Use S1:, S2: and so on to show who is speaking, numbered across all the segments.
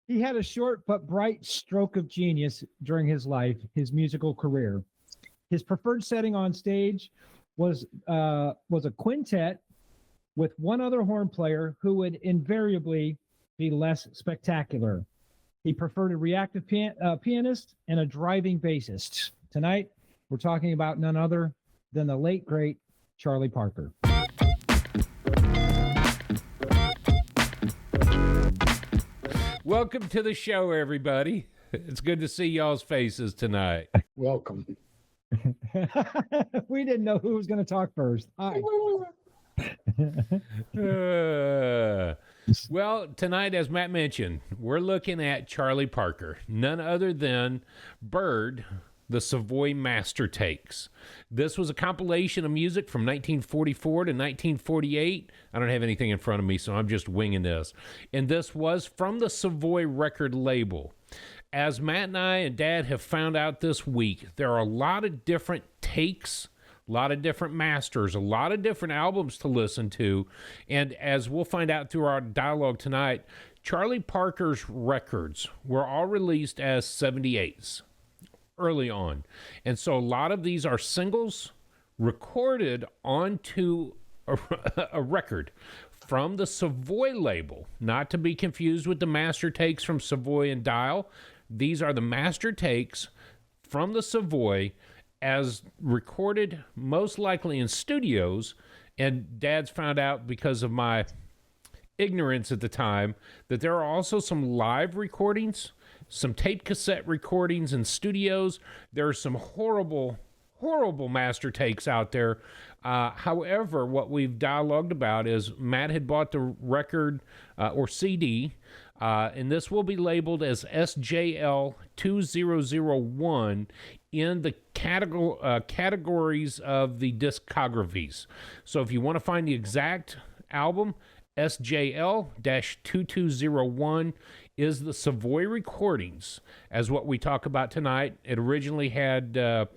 S1: He had a short but bright stroke of genius during his musical career. His preferred setting on stage was a quintet with one other horn player who would invariably be less spectacular. He preferred a reactive pianist and a driving bassist. Tonight, we're talking about none other than the late, great Charlie Parker.
S2: Welcome to the show, everybody. It's good to see y'all's faces tonight.
S3: Welcome.
S1: We didn't know who was going to talk first. Hi.
S2: Well, tonight, as Matt mentioned, we're looking at Charlie Parker, none other than Bird, the Savoy Master Takes. This was a compilation of music from 1944 to 1948. I don't have anything in front of me, so I'm just winging this. And this was from the Savoy record label. As Matt and I and Dad have found out this week, there are a lot of different takes, a lot of different masters, a lot of different albums to listen to. And as we'll find out through our dialogue tonight, Charlie Parker's records were all released as 78s early on. And so a lot of these are singles recorded onto a record from the Savoy label, not to be confused with the master takes from Savoy and Dial. These are the master takes from the Savoy as recorded most likely in studios. And Dad's found out, because of my ignorance at the time, that there are also some live recordings, some tape cassette recordings in studios. There are some horrible master takes out there. However, what we've dialogued about is Matt had bought the record or CD, and this will be labeled as SJL 2001 in the categories of the discographies. So if you want to find the exact album, SJL-2201 is the Savoy recordings, as what we talk about tonight. It originally had 30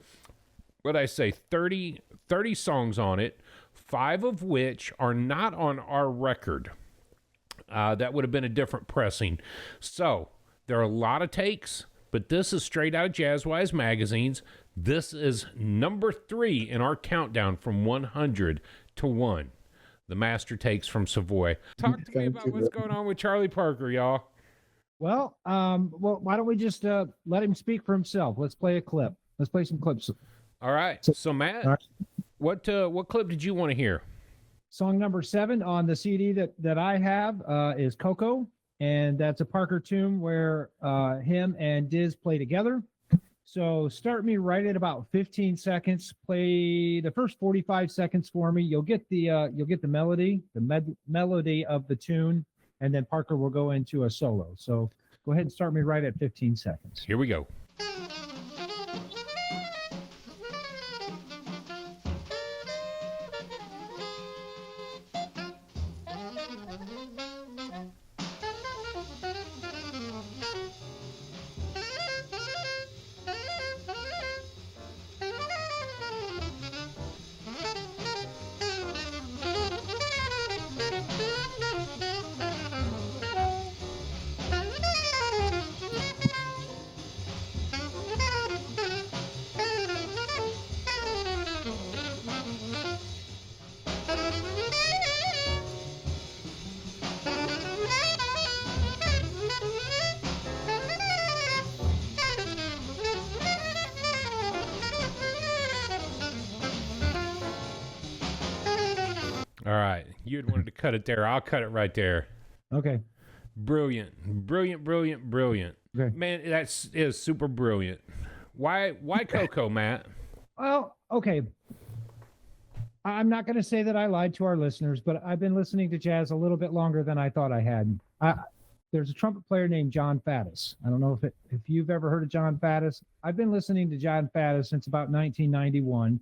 S2: songs on it, 5 of which are not on our record. That would have been a different pressing. So there are a lot of takes, but this is straight out of Jazzwise magazines. This is number 3 in our countdown from 100 to 1. The master takes from Savoy. Talk to me about what's going on with Charlie Parker, y'all.
S1: Well, why don't we just let him speak for himself? Let's play a clip. Let's play some clips.
S2: All right. So Matt, what clip did you want to hear?
S1: Song number 7 on the CD that I have is Coco, and that's a Parker tune where him and Diz play together. So start me right at about 15 seconds. Play the first 45 seconds for me. You'll get the melody, melody of the tune, and then Parker will go into a solo. So go ahead and start me right at 15 seconds.
S2: Here we go. All right. You had wanted to cut it there. I'll cut it right there.
S1: Okay.
S2: Brilliant. Okay. Man, that is super brilliant. Why Coco, Matt?
S1: Well, okay. I'm not going to say that I lied to our listeners, but I've been listening to jazz a little bit longer than I thought I had. There's a trumpet player named John Faddis. I don't know if you've ever heard of John Faddis. I've been listening to John Faddis since about 1991.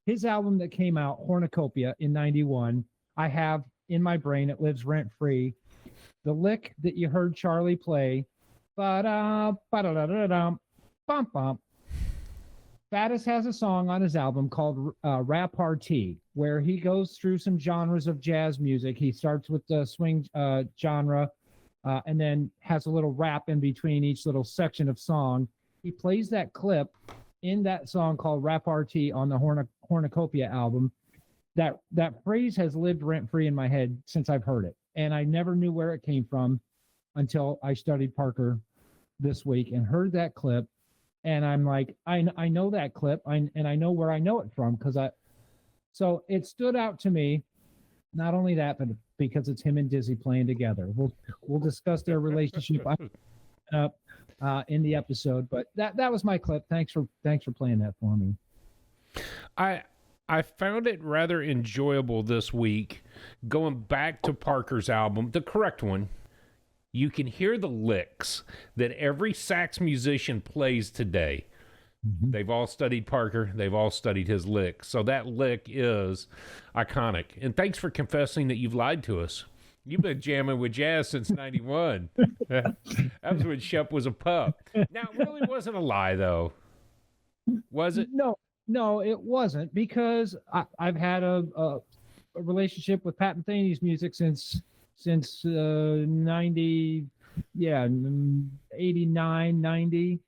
S1: His album that came out, Hornucopia, in 91, I have in my brain. It lives rent-free. The lick that you heard Charlie play, ba-da-ba-da-da-da-dum, bum-bum. Faddis has a song on his album called Repartee, where he goes through some genres of jazz music. He starts with the swing genre, and then has a little rap in between each little section of song. He plays that clip in that song called Rap RT on the Hornicopia album. That phrase has lived rent free in my head since I've heard it, and I never knew where it came from until I studied Parker this week and heard that clip. And I'm like, I know that clip, and I know where I know it from so it stood out to me. Not only that, but because it's him and Dizzy playing together. We'll discuss their relationship up in the episode. But that was my clip. Thanks for playing that for me.
S2: I found it rather enjoyable this week, going back to Parker's album, the correct one. You can hear the licks that every sax musician plays today. Mm-hmm. They've all studied Parker. They've all studied his lick. So that lick is iconic. And thanks for confessing that you've lied to us. You've been jamming with jazz since 91. That was when Shep was a pup. Now, it really wasn't a lie, though. Was it?
S1: No, it wasn't, because I've had a relationship with Pat Metheny's music since 89, 90.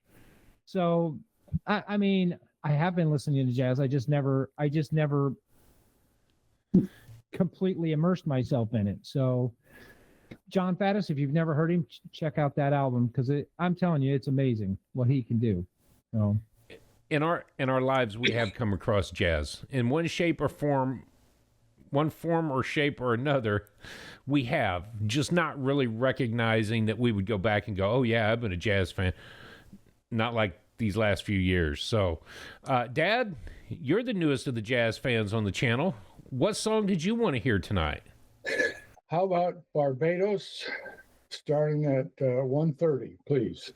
S1: So, I mean, I have been listening to jazz. I just never completely immersed myself in it. So, John Faddis, if you've never heard him, check out that album, because I'm telling you, it's amazing what he can do. So,
S2: in our lives, we have come across jazz in one form or shape or another. We have, just not really recognizing that we would go back and go, oh yeah, I've been a jazz fan. Not like these last few years. So, Dad, you're the newest of the jazz fans on the channel. What song did you want to hear tonight?
S3: How about Barbados, starting at 1:30, please?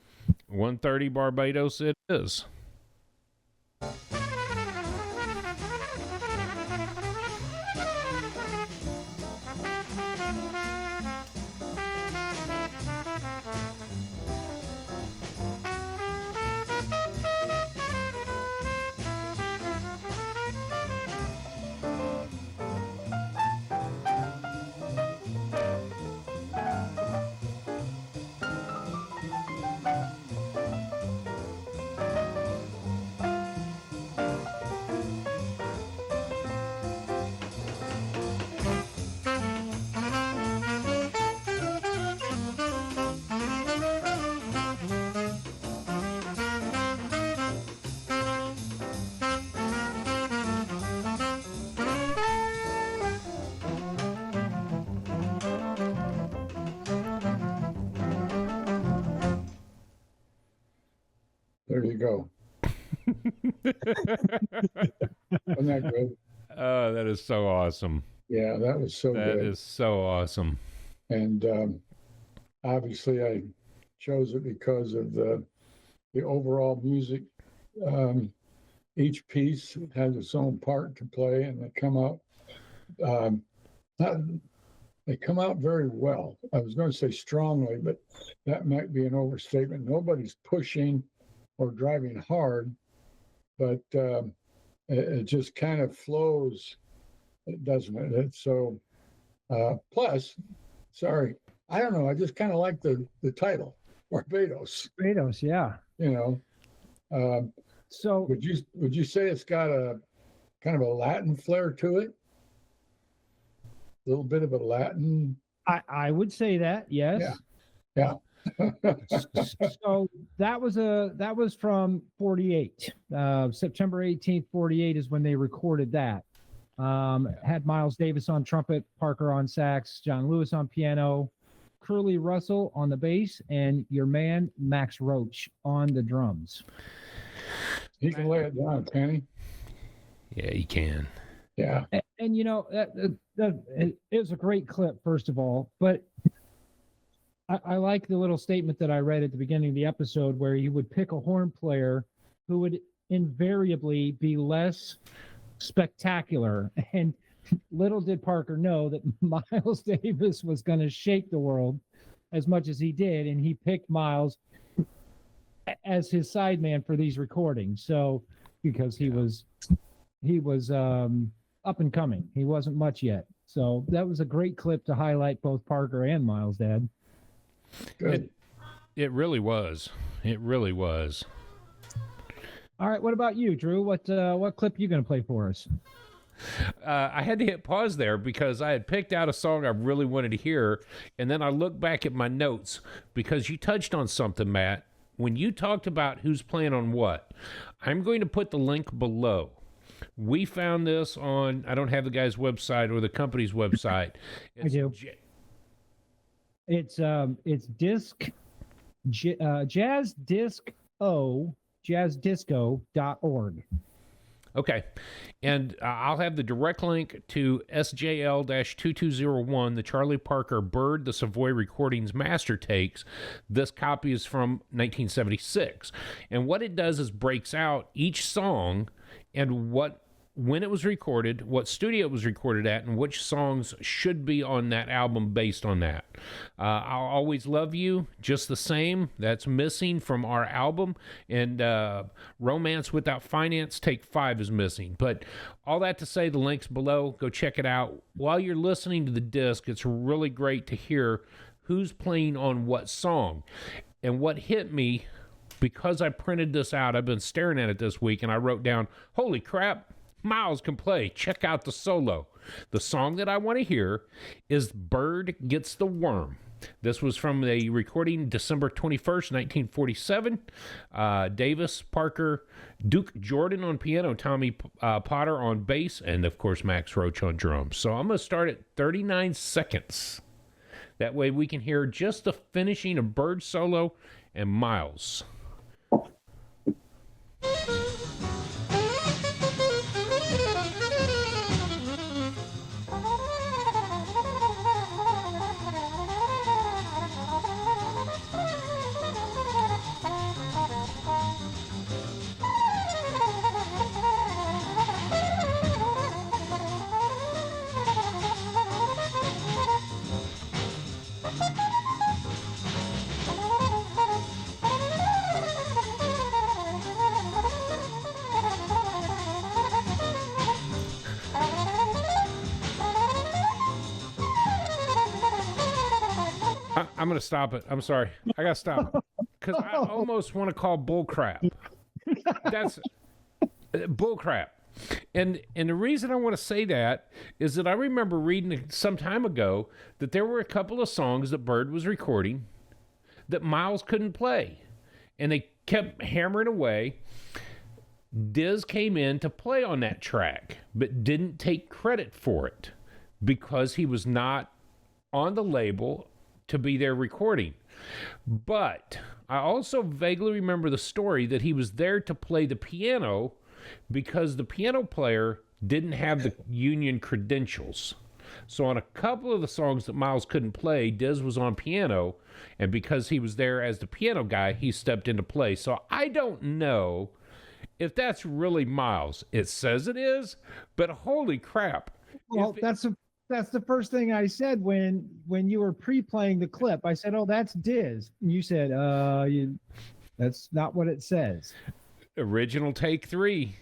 S2: 1:30 Barbados it is.
S3: There you go. Wasn't that good?
S2: Oh, that is so awesome.
S3: Yeah, that was so good.
S2: That is so awesome.
S3: And obviously I chose it because of the overall music. Each piece has its own part to play, and they come out very well. I was going to say strongly, but that might be an overstatement. Nobody's pushing or driving hard, but it just kind of flows, doesn't it? It's so, plus, sorry, I don't know, I just kind of like the title, Barbados.
S1: Barbados, yeah.
S3: You know, so would you say it's got a kind of a Latin flair to it? A little bit of a Latin.
S1: I would say that, yes.
S3: Yeah.
S1: So that was from 48. September 18th, 48 is when they recorded that. Had Miles Davis on trumpet, Parker on sax, John Lewis on piano, Curly Russell on the bass, and your man Max Roach on the drums.
S3: He can lay it down, can he?
S2: Yeah, he can.
S3: Yeah.
S1: And you know, it was a great clip, first of all, but I like the little statement that I read at the beginning of the episode where you would pick a horn player who would invariably be less spectacular. And little did Parker know that Miles Davis was going to shake the world as much as he did. And he picked Miles as his sideman for these recordings. So, because he was up and coming. He wasn't much yet. So that was a great clip to highlight both Parker and Miles, Dad.
S3: Good.
S2: It really was. It really was.
S1: All right, what about you, Drew? What clip you going to play for us?
S2: I had to hit pause there because I had picked out a song I really wanted to hear, and then I looked back at my notes because you touched on something, Matt. When you talked about who's playing on what, I'm going to put the link below. We found this on, I don't have the guy's website or the company's website.
S1: I do. It's disc, jazz disc o, jazzdisco.org.
S2: Okay. And I'll have the direct link to SJL-2201, the Charlie Parker Bird, the Savoy Recordings Master Takes. This copy is from 1976. And what it does is breaks out each song and when it was recorded, what studio it was recorded at, and which songs should be on that album based on that. I'll Always Love You, Just the Same, that's missing from our album, and Romance Without Finance, Take 5 is missing. But all that to say, the link's below. Go check it out. While you're listening to the disc, it's really great to hear who's playing on what song. And what hit me, because I printed this out, I've been staring at it this week, and I wrote down, holy crap, Miles can play. Check out the solo. The song that I want to hear is Bird Gets the Worm. This was from the recording December 21st, 1947. Davis, Parker, Duke Jordan on piano, Tommy Potter on bass, and of course Max Roach on drums. So I'm going to start at 39 seconds. That way we can hear just the finishing of Bird solo and Miles. I'm going to stop it. I'm sorry. I got to stop because I almost want to call bull crap. That's bull crap. And the reason I want to say that is that I remember reading some time ago that there were a couple of songs that Bird was recording that Miles couldn't play. And they kept hammering away. Diz came in to play on that track, but didn't take credit for it because he was not on the label to be there recording. But I also vaguely remember the story that he was there to play the piano because the piano player didn't have the union credentials. So on a couple of the songs that Miles couldn't play, Diz was on piano, and because he was there as the piano guy, he stepped into play. So I don't know if that's really Miles. It says it is, but holy crap.
S1: Well, that's the first thing I said when you were pre-playing the clip. I said, "Oh, that's Diz." And you said, that's not what it says."
S2: Original take 3.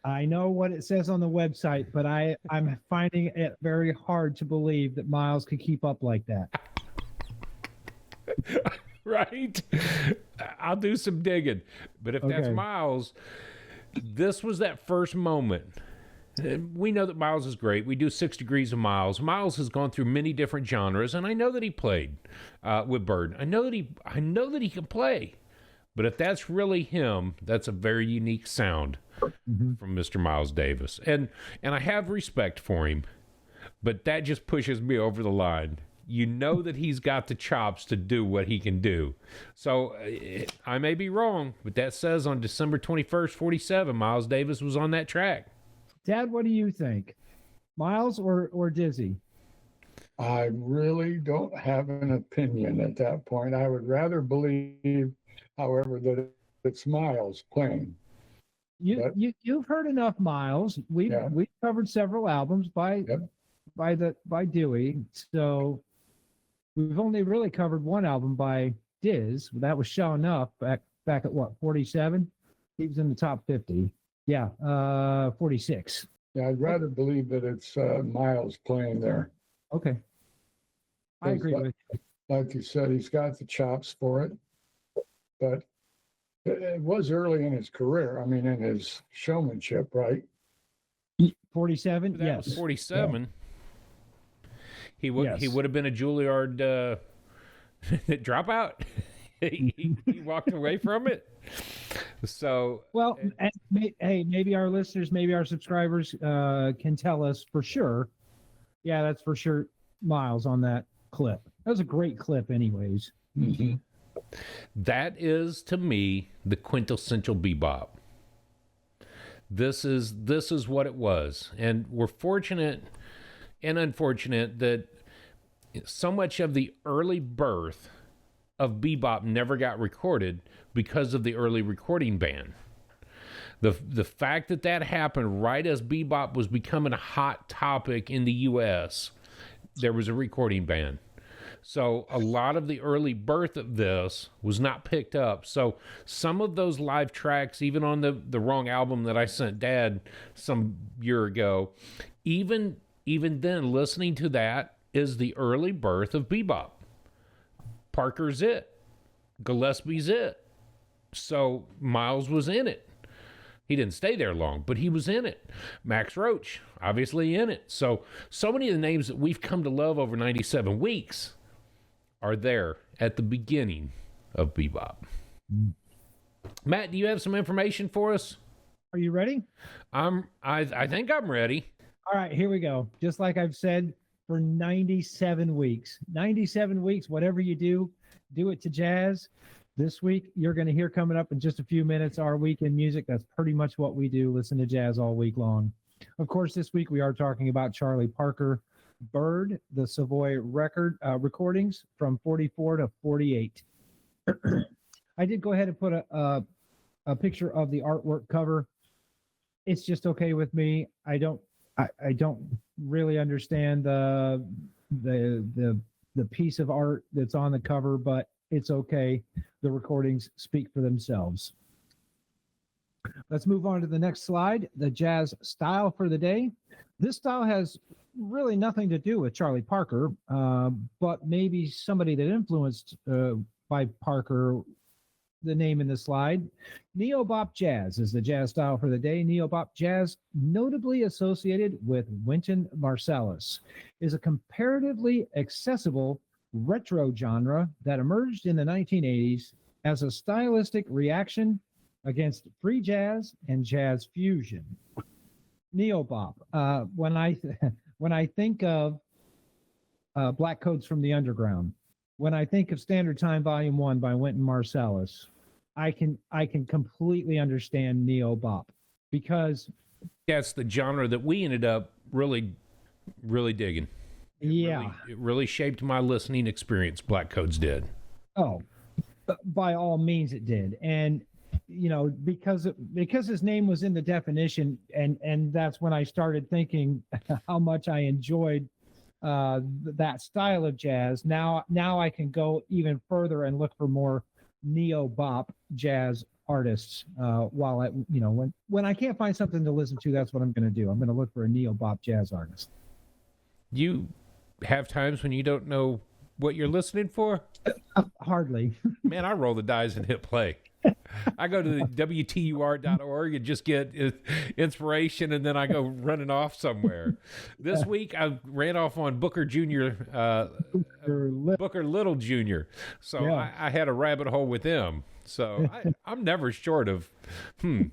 S1: I know what it says on the website, but I'm finding it very hard to believe that Miles could keep up like that.
S2: Right? I'll do some digging. But if that's Miles, this was that first moment. We know that Miles is great. We do 6 Degrees of Miles. Miles has gone through many different genres, and I know that he played with Bird. I know that he can play. But if that's really him, that's a very unique sound from Mr. Miles Davis. And I have respect for him, but that just pushes me over the line. You know that he's got the chops to do what he can do. So I may be wrong, but that says on December 21st, 47, Miles Davis was on that track.
S1: Dad, what do you think? Miles or Dizzy?
S3: I really don't have an opinion at that point. I would rather believe, however, that it's Miles playing.
S1: You've heard enough Miles. We've covered several albums by Dewey. So we've only really covered one album by Diz. That was Show Enough back at what, 47? He was in the top 50. Yeah, 46.
S3: Yeah, I'd rather believe that it's Miles playing there.
S1: Okay. I agree with you.
S3: like you said, he's got the chops for it. But it was early in his career. I mean, in his showmanship, right?
S1: 47.
S2: That
S1: Yes.
S2: was 47. He
S1: Yes.
S2: would have been a Juilliard dropout. he walked away from it. So
S1: Well, hey, maybe our listeners, maybe our subscribers can tell us for sure. Yeah, that's for sure. Miles on that clip. That was a great clip, anyways.
S3: Mm-hmm.
S2: that is to me the quintessential bebop. This is what it was, and we're fortunate and unfortunate that so much of the early birth of bebop never got recorded because of the early recording ban. The fact that happened right as bebop was becoming a hot topic in the U.S., there was a recording ban. So a lot of the early birth of this was not picked up. So some of those live tracks, even on the wrong album that I sent Dad some year ago, even then, listening to that is the early birth of bebop. Parker's it. Gillespie's it. So Miles was in it. He didn't stay there long, but he was in it. Max Roach, obviously in it. So many of the names that we've come to love over 97 weeks are there at the beginning of bebop. Matt, do you have some information for us?
S1: Are you ready?
S2: I think I'm ready.
S1: All right, here we go. Just like I've said for 97 weeks. 97 weeks, whatever you do it to jazz. This week, you're going to hear coming up in just a few minutes our weekend music. That's pretty much what we do, listen to jazz all week long. Of course, this week we are talking about Charlie Parker, Bird, the Savoy recordings from 44 to 48. I did go ahead and put a picture of the artwork cover. It's just okay with me. I don't really understand the piece of art that's on the cover, but it's okay. The recordings speak for themselves. Let's move on to the next slide, the jazz style for the day. This style has really nothing to do with Charlie Parker, but maybe somebody that influenced by Parker, the name in the slide. Neo-bop jazz is the jazz style for the day. Neo-bop jazz, notably associated with Wynton Marsalis, is a comparatively accessible retro genre that emerged in the 1980s as a stylistic reaction against free jazz and jazz fusion. Neo-bop. When I think of Black Codes from the Underground, when I think of Standard Time Volume 1 by Wynton Marsalis, I can completely understand neo-bop because
S2: that's the genre that we ended up really digging. It really shaped my listening experience. Black Codes did.
S1: Oh, by all means it did. And because his name was in the definition, and that's when I started thinking how much I enjoyed that style of jazz. Now I can go even further and look for more neo-bop jazz artists. When I can't find something to listen to, that's what I'm going to do. I'm going to look for a neo-bop jazz artist.
S2: You have times when you don't know what you're listening for?
S1: Hardly.
S2: Man, I roll the dice and hit play. I go to the WTUR.org and just get inspiration, and then I go running off somewhere. This week, I ran off on Booker Little Jr. So yeah. I had a rabbit hole with him. So I'm never short of,
S1: The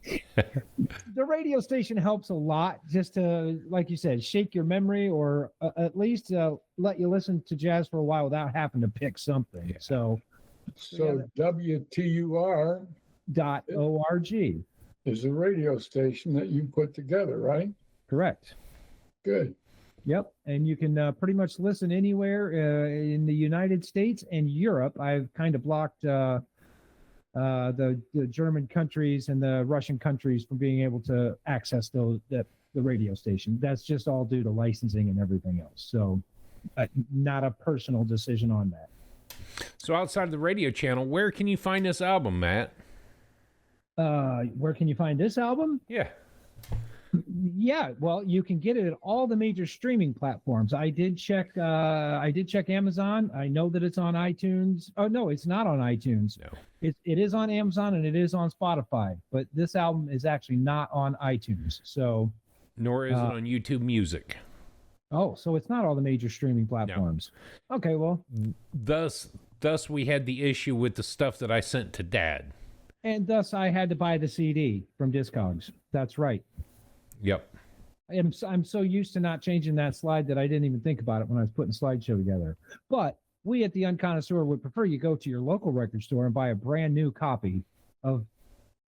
S1: radio station helps a lot just to, like you said, shake your memory or at least let you listen to jazz for a while without having to pick something. Yeah. So
S3: WTUR.org is a radio station that you put together, right?
S1: Correct.
S3: Good.
S1: Yep. And you can pretty much listen anywhere in the United States and Europe. I've kind of blocked the German countries and the Russian countries from being able to access the radio station. That's just all due to licensing and everything else. So not a personal decision on that.
S2: So outside of the radio channel, where can you find this album, Matt?
S1: Where can you find this album?
S2: Yeah.
S1: Yeah, well, you can get it at all the major streaming platforms. I did check. I did check Amazon. I know that it's on iTunes. Oh no, it's not on iTunes.
S2: No.
S1: It is on Amazon and it is on Spotify. But this album is actually not on iTunes. So,
S2: Nor is it on YouTube Music.
S1: oh, so it's not all the major streaming platforms. Okay, well,
S2: Thus, we had the issue with the stuff that I sent to Dad.
S1: and thus I had to buy the CD from Discogs. That's right.
S2: Yep.
S1: I'm so used to not changing that slide that I didn't even think about it when I was putting the slideshow together. But we at the Unconnoisseur would prefer you go to your local record store and buy a brand new copy of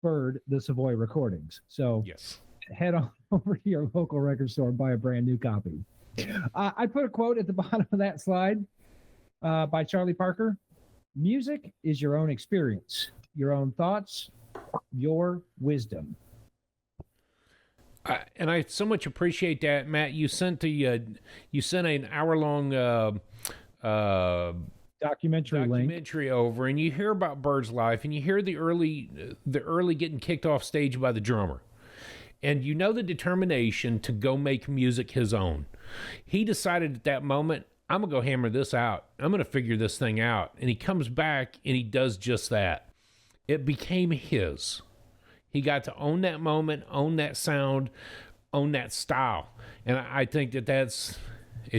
S1: Bird, the Savoy recordings. So
S2: Yes.
S1: head on over to your local record store and buy a brand new copy. I put a quote at the bottom of that slide by Charlie Parker. Music is your own experience, your own thoughts, your wisdom.
S2: And I so much appreciate that, Matt. You sent an hour-long
S1: Documentary
S2: over, and you hear about Bird's life, and you hear the early getting kicked off stage by the drummer, and you know the determination to go make music his own. He decided at that moment, I'm gonna go hammer this out. I'm gonna figure this thing out, and he comes back and he does just that. It became his. He got to own that moment, own that sound, own that style. And I think it's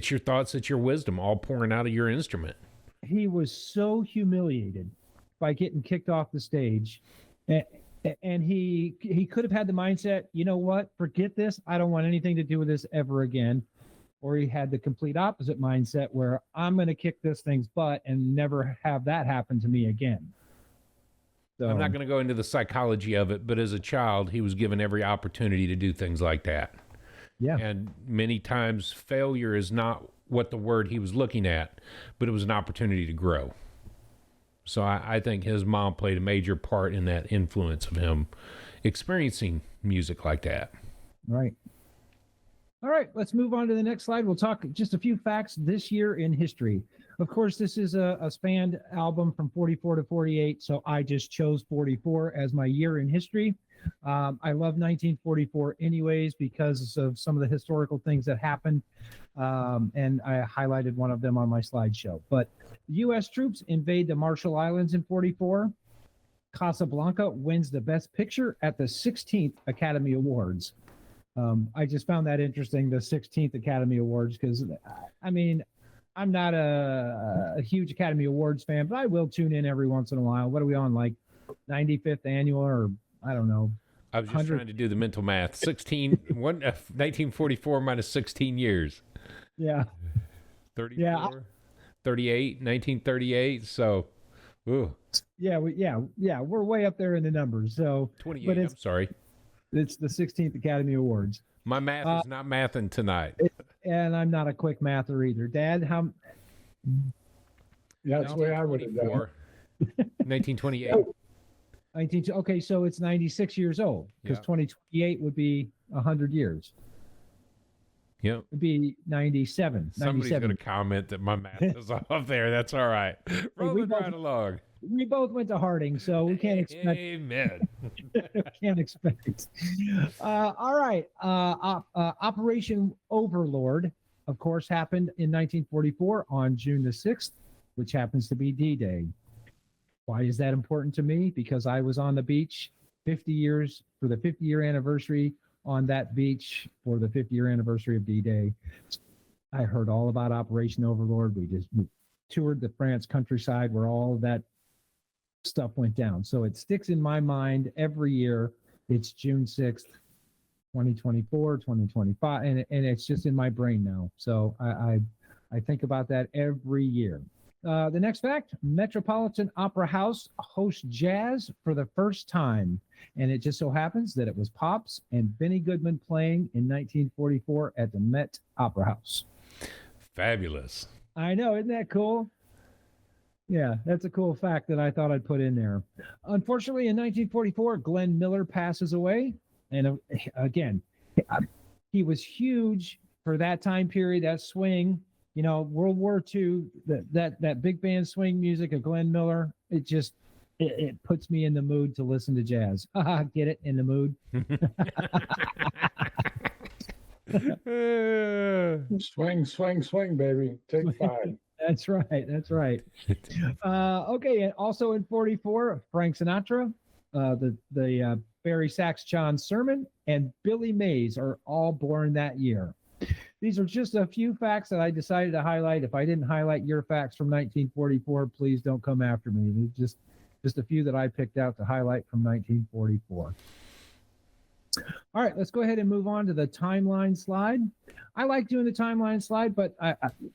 S2: your thoughts, it's your wisdom all pouring out of your instrument.
S1: He was so humiliated by getting kicked off the stage. And he could have had the mindset, you know what, forget this. I don't want anything to do with this ever again. Or he had the complete opposite mindset where I'm going to kick this thing's butt and never have that happen to me again. So,
S2: I'm not going to go into the psychology of it, but as a child, he was given every opportunity to do things like that.
S1: Yeah.
S2: And many times failure is not what the word he was looking at, but it was an opportunity to grow. So I think his mom played a major part in that influence of him experiencing music like that.
S1: Right. All right, let's move on to the next slide. We'll talk just a few facts this year in history. Of course, this is a spanned album from 44 to 48, so I just chose 44 as my year in history. I love 1944 anyways because of some of the historical things that happened, and I highlighted one of them on my slideshow. But U.S. troops invade the Marshall Islands in 44. Casablanca wins the Best Picture at the 16th Academy Awards. I just found that interesting, the 16th Academy Awards, because, I mean, I'm not a huge Academy Awards fan, but I will tune in every once in a while. What are we on, like 95th annual or I don't know?
S2: I was just trying to do the mental math. 1944 minus 16 years.
S1: Yeah.
S2: 34,
S1: Yeah.
S2: 38, 1938. So, ooh.
S1: Yeah, we're way up there in the numbers. So
S2: 28,
S1: but
S2: I'm sorry.
S1: It's the 16th Academy Awards.
S2: My math is not mathing tonight.
S1: And I'm not a quick mather either. Dad, how?
S3: Yeah, that's the way I would have done it.
S2: 1928.
S1: 19. Okay, so it's 96 years old because
S2: Yeah.
S1: 2028 would be 100 years.
S2: Yep.
S1: It'd be 97.
S2: Somebody's
S1: 97.
S2: going to comment that my math is off there. That's all right. Rolling right along.
S1: We both went to Harding, so we can't expect.
S2: Amen.
S1: Can't expect. All right. Operation Overlord, of course, happened in 1944 on June the 6th, which happens to be D-Day. Why is that important to me? Because I was on the beach 50 years for the 50-year anniversary on that beach for the 50-year anniversary of D-Day. I heard all about Operation Overlord. We toured the France countryside where all of that stuff went down. So it sticks in my mind every year. It's June 6th, 2024, 2025, and it's just in my brain now. So I think about that every year. The next fact, Metropolitan Opera House hosts jazz for the first time. And it just so happens that it was Pops and Benny Goodman playing in 1944 at the Met Opera House.
S2: Fabulous.
S1: I know, isn't that cool? Yeah, that's a cool fact that I thought I'd put in there. Unfortunately, in 1944, Glenn Miller passes away. And again, he was huge for that time period, that swing. You know, World War II, that big band swing music of Glenn Miller, it puts me in the mood to listen to jazz. Get it? In the mood?
S3: Swing, swing, swing, baby. Take 5.
S1: That's right. That's right. Okay, and also in 44, Frank Sinatra, the Barry Sachs John Sermon, and Billy Mays are all born that year. These are just a few facts that I decided to highlight. If I didn't highlight your facts from 1944, please don't come after me. They're just a few that I picked out to highlight from 1944. All right, let's go ahead and move on to the timeline slide. I like doing the timeline slide, but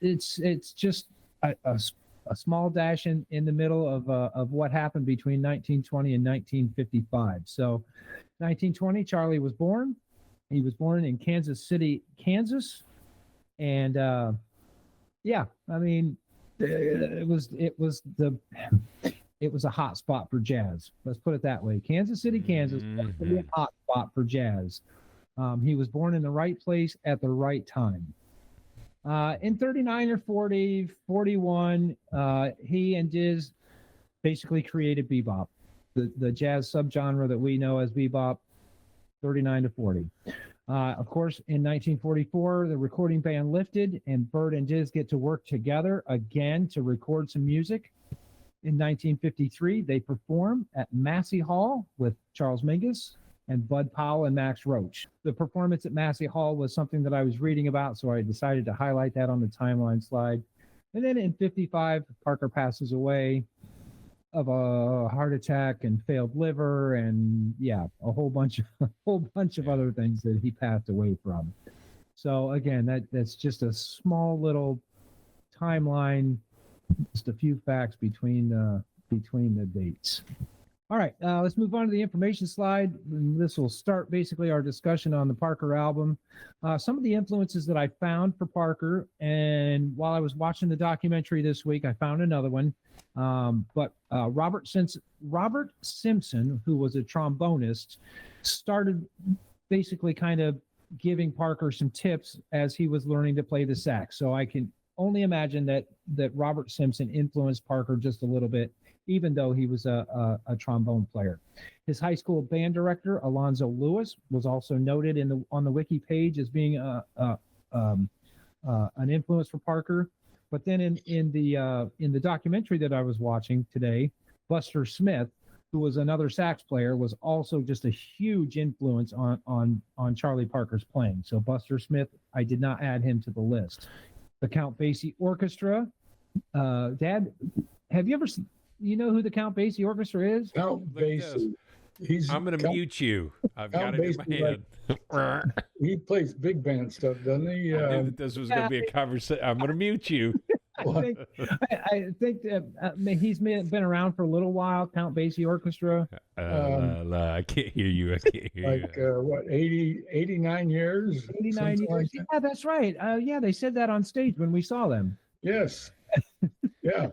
S1: it's just a small dash in the middle of what happened between 1920 and 1955. So 1920, Charlie was born. He was born in Kansas City, Kansas. And yeah, I mean, it was a hot spot for jazz. Let's put it that way. Kansas City, Kansas was a hot spot for jazz. He was born in the right place at the right time. In 39 or 40, 41, he and Diz basically created bebop, the jazz subgenre that we know as bebop, 39 to 40. Of course, in 1944, the recording ban lifted, and Bird and Diz get to work together again to record some music. In 1953, they perform at Massey Hall with Charles Mingus and Bud Powell and Max Roach. The performance at Massey Hall was something that I was reading about, so I decided to highlight that on the timeline slide. And then in 55, Parker passes away of a heart attack and failed liver, and yeah, a whole bunch of other things that he passed away from. So again, that's just a small little timeline, just a few facts between the dates. All right, let's move on to the information slide. This will start basically our discussion on the Parker album. Some of the influences that I found for Parker, and while I was watching the documentary this week, I found another one. But Robert Simpson, who was a trombonist, started basically kind of giving Parker some tips as he was learning to play the sax. So I can only imagine that Robert Simpson influenced Parker just a little bit, even though he was a trombone player. His high school band director, Alonzo Lewis, was also noted on the wiki page as being an influence for Parker. But then in the documentary that I was watching today, Buster Smith, who was another sax player, was also just a huge influence on Charlie Parker's playing. So Buster Smith, I did not add him to the list. The Count Basie Orchestra. Dad, have you ever seen? You know who the Count Basie Orchestra is?
S3: Count Basie.
S2: I'm going to mute you. I've got it in my hand.
S3: He plays big band stuff, doesn't he?
S2: I knew that this was going to be a conversation. I'm going to mute you.
S1: I think he's been around for a little while. Count Basie Orchestra.
S2: I can't hear you. I can't hear
S3: you. What, 89 years?
S1: 89 years. Like that. Yeah, that's right. Yeah, they said that on stage when we saw them.
S3: Yes. Yeah.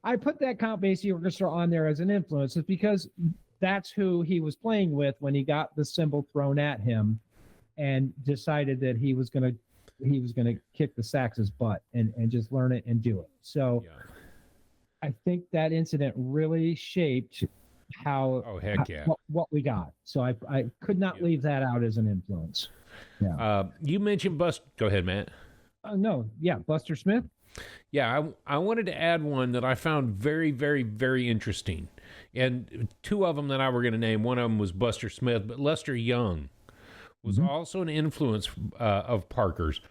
S1: I put that Count Basie Orchestra on there as an influence is because that's who he was playing with when he got the cymbal thrown at him and decided that he was gonna kick the sax's butt and just learn it and do it. So yeah. I think that incident really shaped what we got. So I could not leave that out as an influence. Yeah.
S2: You mentioned Go ahead, Matt.
S1: Buster Smith.
S2: Yeah, I wanted to add one that I found very, very, very interesting. And two of them that I were going to name, one of them was Buster Smith, but Lester Young was also an influence of Parker's.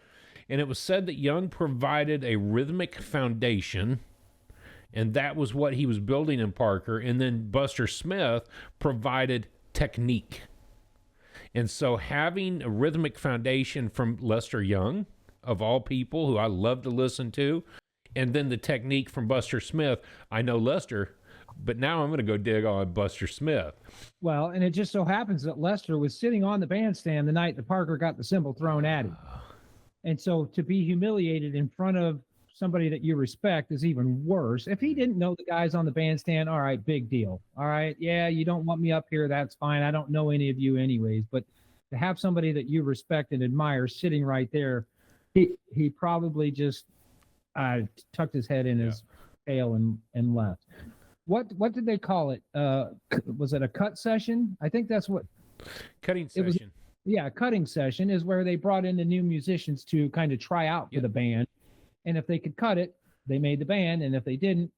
S2: And it was said that Young provided a rhythmic foundation, and that was what he was building in Parker. And then Buster Smith provided technique. And so having a rhythmic foundation from Lester Young, of all people, who I love to listen to, and then the technique from Buster Smith, I know Lester, but now I'm going to go dig on Buster Smith.
S1: Well, and it just so happens that Lester was sitting on the bandstand the night that Parker got the cymbal thrown at him. And so to be humiliated in front of somebody that you respect is even worse. If he didn't know the guys on the bandstand, all right, big deal. All right, yeah, you don't want me up here, that's fine. I don't know any of you anyways. But to have somebody that you respect and admire sitting right there, he probably just tucked his head in his tail and left. what did they call it? Was it a cut session? I think that's what
S2: Cutting
S1: it was.
S2: session.
S1: Yeah, cutting session is where they brought in the new musicians to kind of try out for the band, and if they could cut it, they made the band, and if they didn't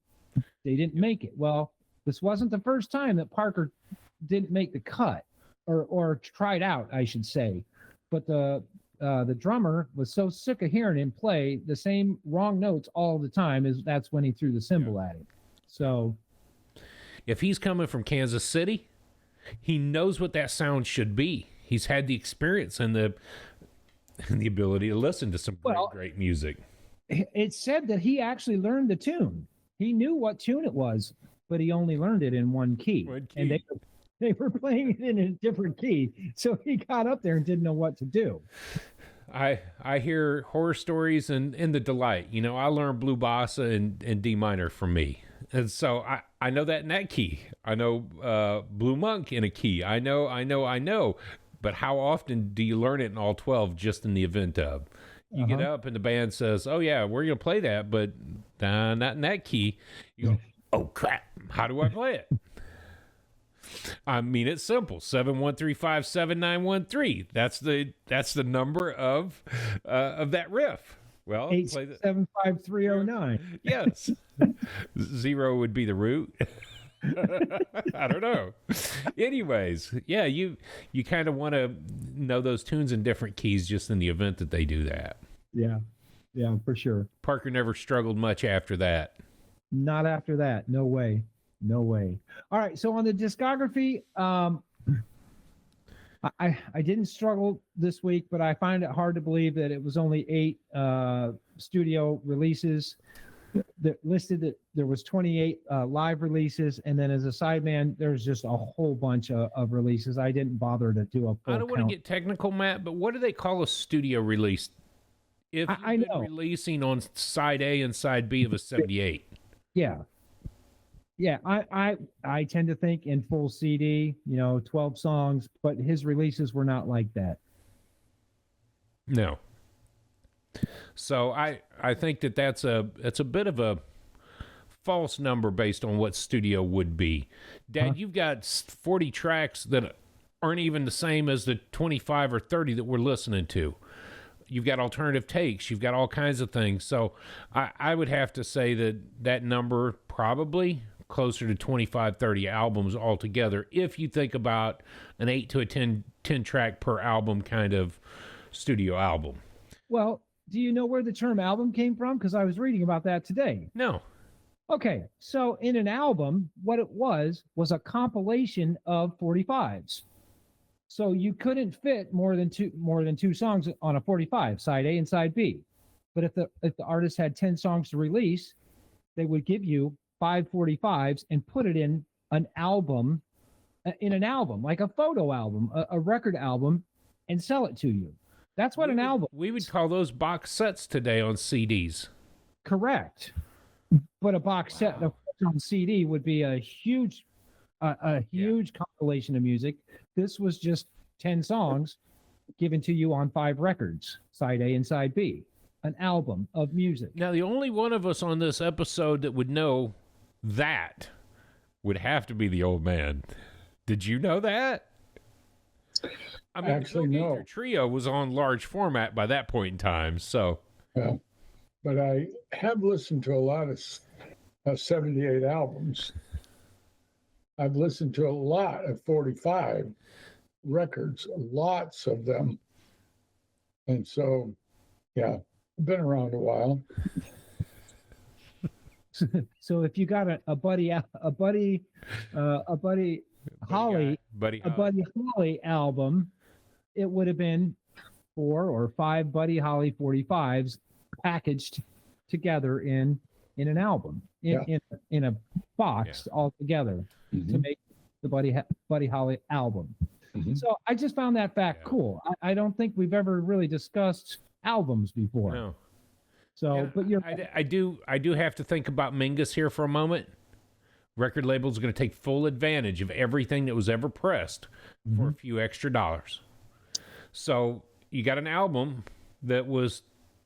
S1: make it. Well, this wasn't the first time that Parker didn't make the cut, or tried out, I should say, but the drummer was so sick of hearing him play the same wrong notes all the time, that's when he threw the cymbal at him. So
S2: if he's coming from Kansas City, he knows what that sound should be. He's had the experience and the ability to listen to some great music.
S1: It said that he actually learned the tune. He knew what tune it was, but he only learned it in one key. And they were playing it in a different key. So he got up there and didn't know what to do.
S2: I hear horror stories and the delight. You know, I learned blue bossa and D minor from me. And so I know that in that key. I know Blue Monk in a key. I know. But how often do you learn it in all 12 just in the event of? You get up and the band says, oh, yeah, we're going to play that, but not in that key. You go, oh, crap. How do I play it? I mean, it's simple. 713579113. That's the number of that riff. Well,
S1: 8775309.
S2: Yes. 0 would be the root. I don't know. Anyways, yeah, you kind of want to know those tunes in different keys just in the event that they do that.
S1: Yeah, for sure. Parker
S2: never struggled much after that.
S1: Not after that. No way. All right, so on the discography, I didn't struggle this week, but I find it hard to believe that it was only 8 studio releases. That listed that there was 28 live releases, and then as a sideman, there's just a whole bunch of releases. I didn't bother to do a full
S2: I don't want to get technical, Matt, but what do they call a studio release? If you've been releasing on side A and side B of a 78.
S1: Yeah, I tend to think in full CD, 12 songs, but his releases were not like that.
S2: No. So I think that's a bit of a false number based on what studio would be. Dad, you've got 40 tracks that aren't even the same as the 25 or 30 that we're listening to. You've got alternative takes. You've got all kinds of things. So I would have to say that number probably closer to 25, 30 albums altogether if you think about an 8 to a 10 track per album kind of studio album.
S1: Well, do you know where the term album came from? Because I was reading about that today.
S2: No.
S1: Okay, so in an album, what it was a compilation of 45s. So you couldn't fit more than two songs on a 45, side A and side B. But if the artist had 10 songs to release, they would give you 5 45s and put it in an album, like a photo album, a record album, and sell it to you. That's what an album.
S2: We would call those box sets today on CDs.
S1: Correct. But a box set on CD would be a huge compilation of music. This was just 10 songs given to you on 5 records, side A and side B, an album of music.
S2: Now, the only one of us on this episode that would know that would have to be the old man. Did you know that? I mean,
S3: actually, no.
S2: Trio was on large format by that point in time, so.
S3: Yeah, but I have listened to a lot of 78 albums. I've listened to a lot of 45 records, lots of them. And so, yeah, I've been around a while.
S1: So if you got a Buddy Holly album, it would have been 4 or 5 Buddy Holly 45s packaged together in an album, in a box all together to make the Buddy Holly album. Mm-hmm. So I just found that fact cool. I don't think we've ever really discussed albums before.
S2: No.
S1: So, but
S2: I do have to think about Mingus here for a moment. Record label's going to take full advantage of everything that was ever pressed for a few extra dollars. So you got an album that was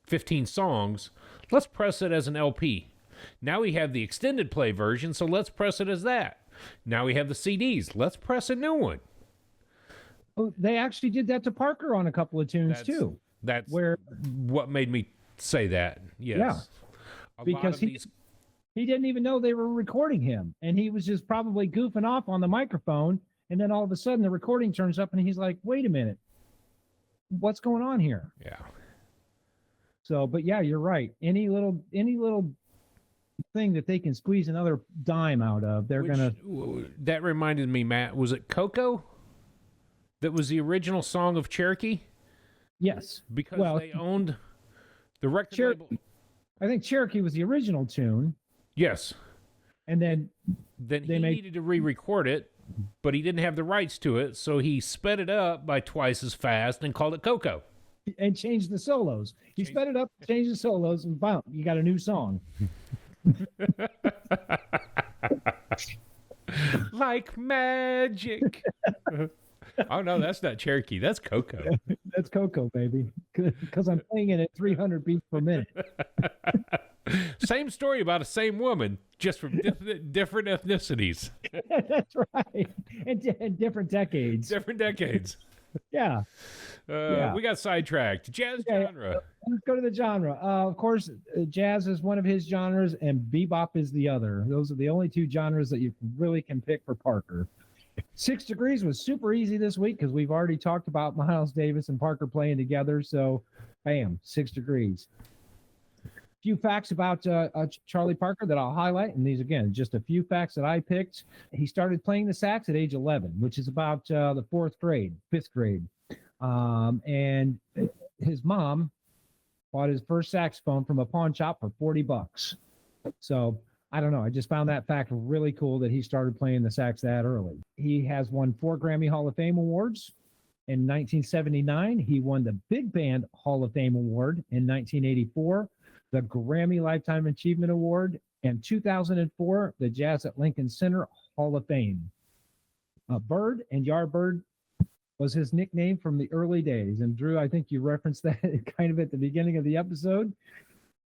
S2: 15 songs. Let's press it as an LP. Now we have the extended play version, so let's press it as that. Now we have the CDs. Let's press a new one.
S1: Oh, they actually did that to Parker on a couple of tunes too.
S2: That's
S1: where
S2: what made me say that. Yes.
S1: Yeah. Because he didn't even know they were recording him, and he was just probably goofing off on the microphone, and then all of a sudden the recording turns up and he's like, wait a minute, what's going on here?
S2: Yeah. So,
S1: but yeah, you're right. Any little thing that they can squeeze another dime out of,
S2: that reminded me, Matt, was it Coco that was the original song of Cherokee?
S1: Yes.
S2: Because they owned the record label.
S1: I think Cherokee was the original tune.
S2: Yes.
S1: And then
S2: he needed to re-record it, but he didn't have the rights to it, so he sped it up by twice as fast and called it Coco.
S1: And changed the solos. He sped it up, changed the solos, and boom, you got a new song.
S2: Like magic. Oh, no, that's not Cherokee. That's Coco.
S1: That's Coco, baby. Because I'm playing it at 300 beats per minute.
S2: Same story about a same woman, just from different ethnicities.
S1: That's right. And different decades.
S2: Different decades.
S1: Yeah.
S2: We got sidetracked. Jazz genre.
S1: Let's go to the genre. Of course, jazz is one of his genres, and bebop is the other. Those are the only two genres that you really can pick for Parker. 6 Degrees was super easy this week because we've already talked about Miles Davis and Parker playing together. So, bam, 6 Degrees. Few facts about Charlie Parker that I'll highlight, and these again just a few facts that I picked. He started playing the sax at age 11, which is about the fifth grade, and his mom bought his first saxophone from a pawn shop for $40. So I don't know. I just found that fact really cool that he started playing the sax that early. He has won 4 Grammy Hall of Fame awards. In 1979, he won the Big Band Hall of Fame award. In 1984. The Grammy Lifetime Achievement Award, and 2004, the Jazz at Lincoln Center Hall of Fame. Bird and Yardbird was his nickname from the early days. And Drew, I think you referenced that kind of at the beginning of the episode.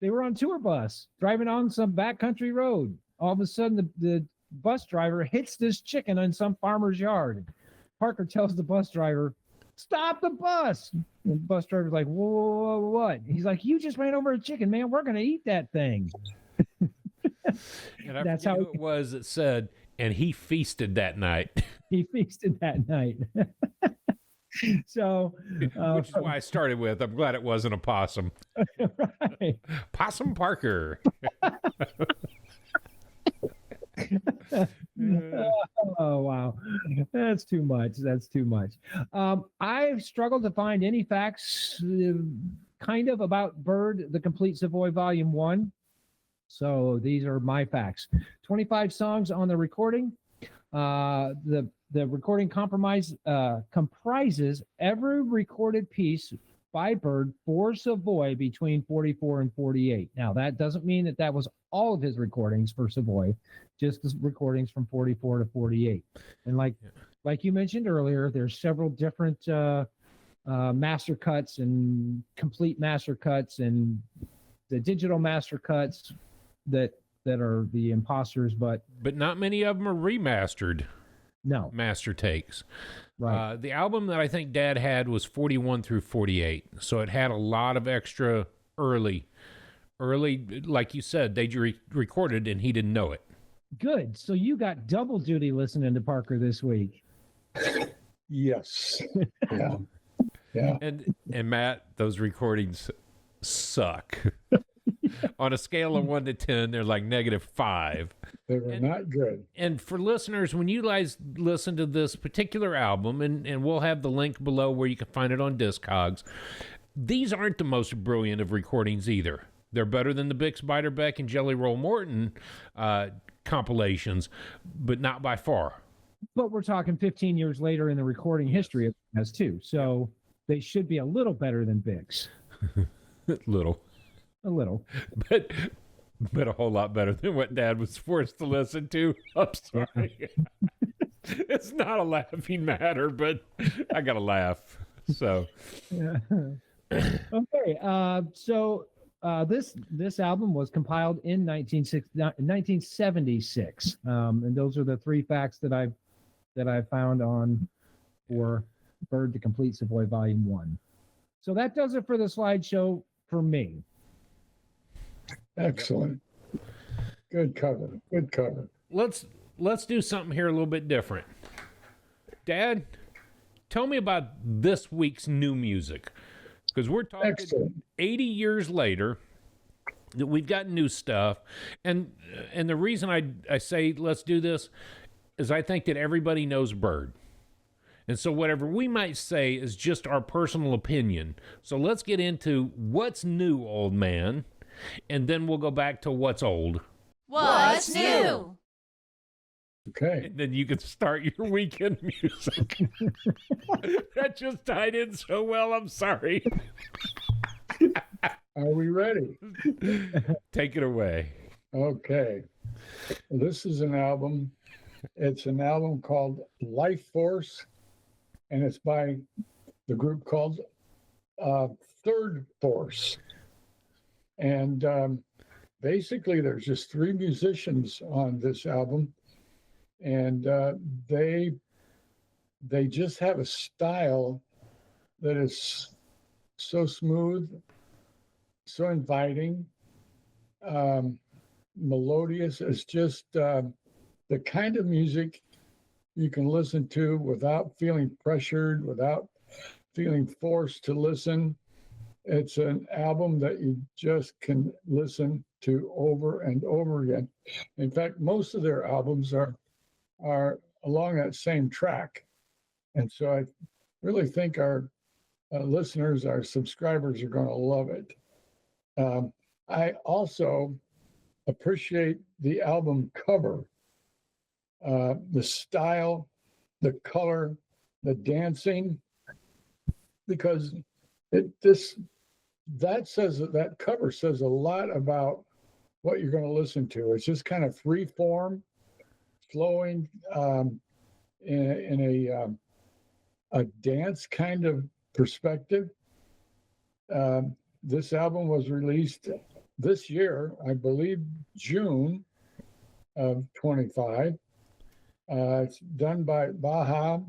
S1: They were on tour bus, driving on some backcountry road. All of a sudden, the bus driver hits this chicken in some farmer's yard. Parker tells the bus driver, "Stop the bus." And the bus driver's like, whoa, what? He's like, "You just ran over a chicken, man. We're going to eat that thing."
S2: And that's how it was that said, and he feasted that night.
S1: He feasted that night. So,
S2: which is why I started with, I'm glad it wasn't a possum.
S1: Right.
S2: Possum Parker.
S1: Oh, wow. That's too much. I've struggled to find any facts kind of about Bird, the Complete Savoy Volume 1. So these are my facts. 25 songs on the recording. The recording comprises every recorded piece by Bird for Savoy between 44 and 48. Now, that doesn't mean that was all of his recordings for Savoy, just the recordings from 44 to 48. And like you mentioned earlier, there's several different master cuts and complete master cuts and the digital master cuts that are the imposters, but
S2: not many of them are remastered.
S1: No.
S2: Master takes.
S1: Right.
S2: The album that I think Dad had was 41 through 48. So it had a lot of extra early, like you said, they recorded and he didn't know it.
S1: Good. So you got double duty listening to Parker this week.
S3: Yes. Yeah.
S2: And Matt, those recordings suck. On a scale of 1 to 10, they're like -5.
S3: They were not good.
S2: And for listeners, when you guys listen to this particular album, and we'll have the link below where you can find it on Discogs, these aren't the most brilliant of recordings either. They're better than the Bix Beiderbecke and Jelly Roll Morton compilations, but not by far.
S1: But we're talking 15 years later in the recording history of Jazz too, so they should be a little better than Bix. A little.
S2: But a whole lot better than what Dad was forced to listen to. I'm sorry. It's not a laughing matter, but I got to laugh. So.
S1: Yeah. Okay. So This album was compiled in 1976, and those are the three facts that I found on for Bird the Complete Savoy Volume 1. So that does it for the slideshow for me.
S3: Excellent. Good cover. Good cover.
S2: Let's do something here a little bit different. Dad, tell me about this week's new music, because we're talking
S3: Excellent.
S2: 80 years later that we've got new stuff, and the reason I say let's do this is I think that everybody knows Bird. And so whatever we might say is just our personal opinion. So let's get into what's new, old man, and then we'll go back to what's old.
S4: What's new?
S3: Okay.
S2: And then you can start your weekend music. That just tied in so well, I'm sorry.
S3: Are we ready?
S2: Take it away.
S3: Okay. This is an album. It's an album called Life Force, and it's by the group called Third Force. And basically, there's just three musicians on this album, and they just have a style that is so smooth, so inviting, melodious. It's just the kind of music you can listen to without feeling pressured, without feeling forced to listen. It's an album that you just can listen to over and over again. In fact, most of their albums are along that same track. And so I really think our listeners, our subscribers are going to love it. I also appreciate the album cover, the style, the color, the dancing, because that cover says a lot about what you're going to listen to. It's just kind of free form, flowing in a dance kind of perspective. This album was released this year, I believe, June of 25. It's done by Baja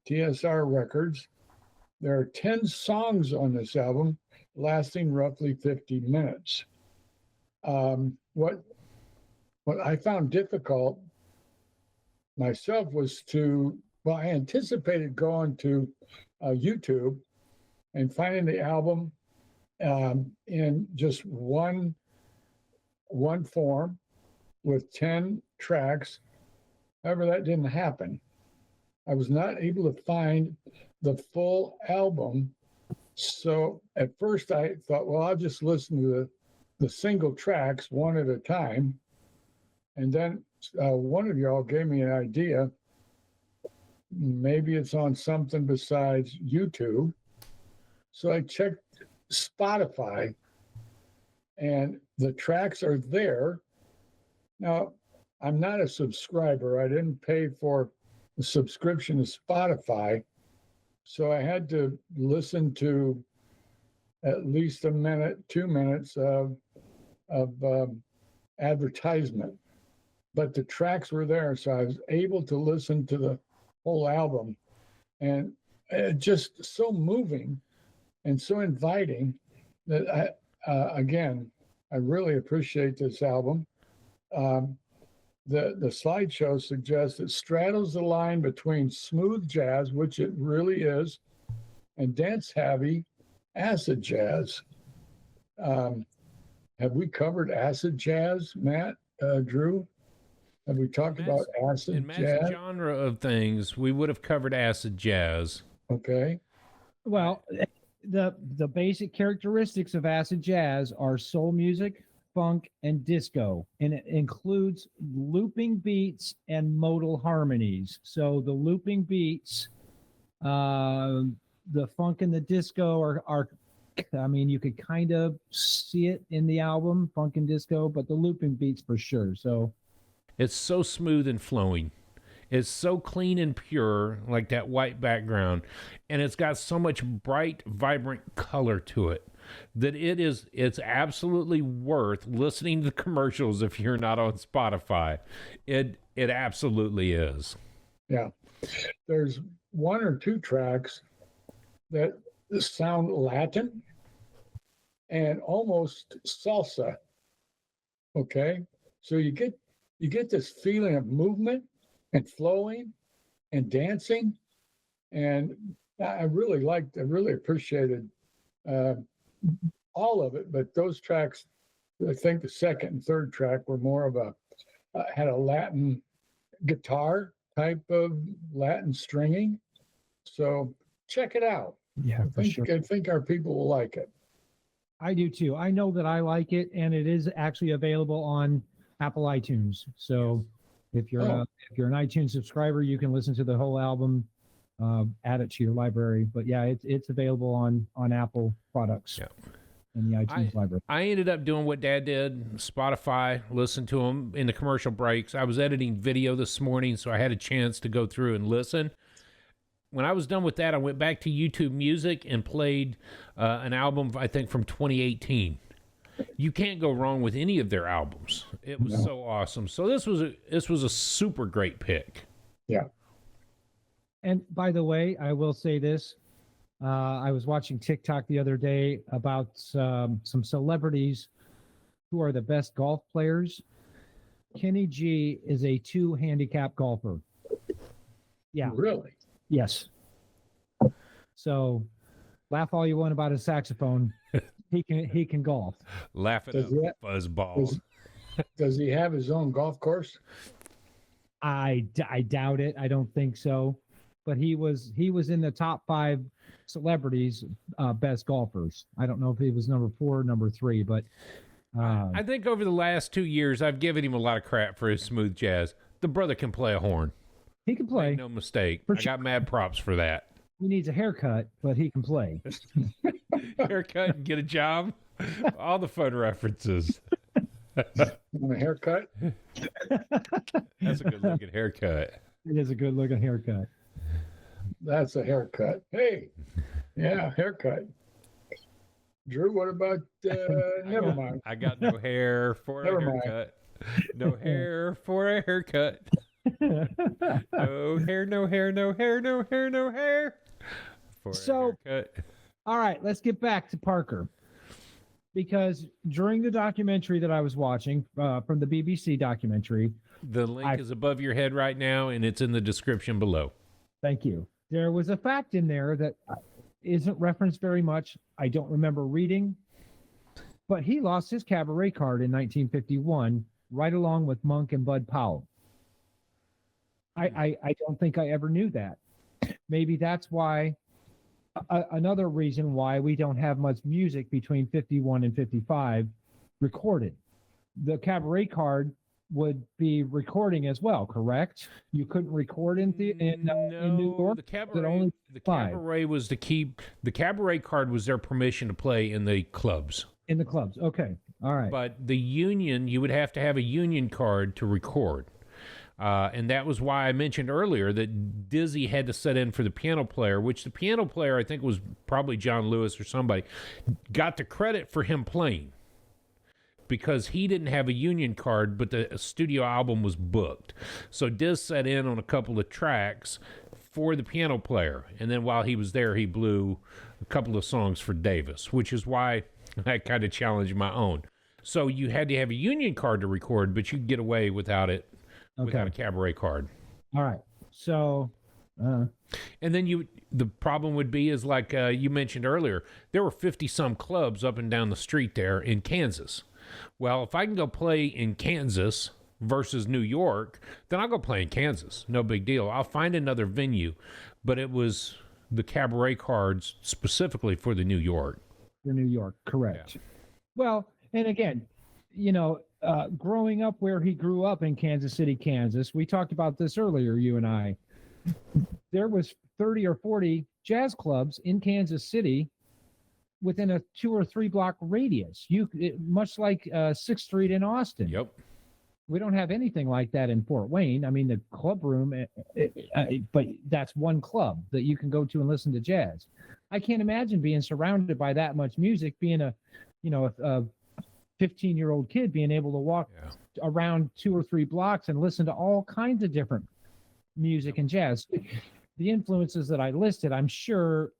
S3: TSR Records. There are 10 songs on this album, lasting roughly 50 minutes. What I found difficult myself was I anticipated going to YouTube and finding the album in just one form with 10 tracks. However, that didn't happen. I was not able to find the full album. So at first I thought, well, I'll just listen to the single tracks one at a time. And then one of y'all gave me an idea. Maybe it's on something besides YouTube. So I checked Spotify, and the tracks are there. Now, I'm not a subscriber. I didn't pay for a subscription to Spotify. So I had to listen to at least a minute, 2 minutes of advertisement. But the tracks were there, so I was able to listen to the whole album. And just so moving and so inviting that I really appreciate this album. The slideshow suggests it straddles the line between smooth jazz, which it really is, and dance-heavy acid jazz. Have we covered acid jazz, Matt, Drew? Have we talked about acid
S2: in Matt's
S3: jazz?
S2: genre of things, we would have covered acid jazz.
S3: Okay.
S1: Well, the basic characteristics of acid jazz are soul music, funk, and disco, and it includes looping beats and modal harmonies. So the looping beats, the funk and the disco are I mean, you could kind of see it in the album, funk and disco, but the looping beats for sure. So
S2: it's so smooth and flowing. It's so clean and pure, like that white background. And it's got so much bright, vibrant color to it. that it's absolutely worth listening to the commercials if you're not on Spotify. It absolutely is.
S3: Yeah. There's one or two tracks that sound Latin and almost salsa. Okay. So you get this feeling of movement and flowing and dancing. And I really appreciated all of it, but those tracks, I think the second and third track were more of had a Latin guitar type of Latin stringing. So check it out.
S1: Yeah, for sure.
S3: I think our people will like it.
S1: I do too. I know that I like it, and it is actually available on Apple iTunes. So if you're an iTunes subscriber, you can listen to the whole album, add it to your library. But yeah, it's available on Apple products.
S2: Yeah.
S1: In the iTunes library.
S2: I ended up doing what Dad did, Spotify, listen to them in the commercial breaks. I was editing video this morning, so I had a chance to go through and listen. When I was done with that, I went back to YouTube Music and played an album, I think, from 2018. You can't go wrong with any of their albums. It was so awesome. So this was a super great pick.
S3: Yeah.
S1: And by the way, I will say this. I was watching TikTok the other day about some celebrities who are the best golf players. Kenny G is a 2-handicap golfer. Yeah.
S3: Really?
S1: Yes. So laugh all you want about his saxophone. He can golf.
S2: Laugh it up, fuzzball.
S3: Does he have his own golf course?
S1: I doubt it. I don't think so. But he was in the top 5 celebrities best golfers. I don't know if he was number 4 or number 3, but
S2: I think over the last 2 years I've given him a lot of crap for his smooth jazz. The brother can play a horn.
S1: He can play.
S2: Make no mistake.
S1: For
S2: I got mad props for that.
S1: He needs a haircut, but he can play.
S2: Haircut and get a job. All the phone references.
S3: Want a haircut?
S2: That's a good looking haircut.
S1: It is a good looking haircut.
S3: That's a haircut. Hey, yeah, haircut. Drew, what about, never mind.
S2: I got no hair for
S3: Never
S2: a
S3: mind.
S2: haircut. No hair for a haircut. No hair, no hair, no hair, no hair, no hair. For
S1: So-
S2: a haircut.
S1: All right, let's get back to Parker. Because during the documentary that I was watching from the BBC documentary,
S2: The link is above your head right now, and it's in the description below.
S1: thank you, there was a fact in there that isn't referenced very much. I don't remember reading, but he lost his cabaret card in 1951, right along with Monk and Bud Powell. I don't think I ever knew that. Maybe that's why another reason why we don't have much music between 51 and 55 recorded. The cabaret card would be recording as well, correct? You couldn't record in New York.
S2: The cabaret,
S1: only
S2: the
S1: 5
S2: cabaret was to keep the cabaret card was their permission to play in the clubs.
S1: in the clubs. Okay, all right.
S2: But the union, you would have to have a union card to record. And that was why I mentioned earlier that Dizzy had to set in for the piano player, which the piano player, I think was probably John Lewis or somebody, got the credit for him playing because he didn't have a union card, but the studio album was booked. So Diz set in on a couple of tracks for the piano player. And then while he was there, he blew a couple of songs for Davis, which is why I kind of challenged my own. So you had to have a union card to record, but you could get away without it. Without a cabaret card.
S1: All right. So,
S2: and then the problem would be is like you mentioned earlier, there were 50 some clubs up and down the street there in Kansas. Well, if I can go play in Kansas versus New York, then I'll go play in Kansas. No big deal. I'll find another venue, but it was the cabaret cards specifically for the New York.
S1: For New York, correct.
S2: Yeah.
S1: Well, and again, growing up where he grew up in Kansas City, Kansas, we talked about this earlier, you and I. There was 30 or 40 jazz clubs in Kansas City within a 2 or 3 block radius. Much like 6th Street in Austin.
S2: Yep.
S1: We don't have anything like that in Fort Wayne. I mean, the club room, but that's one club that you can go to and listen to jazz. I can't imagine being surrounded by that much music, being a 15-year-old kid being able to walk around 2 or 3 blocks and listen to all kinds of different music and jazz. The influences that I listed, I'm sure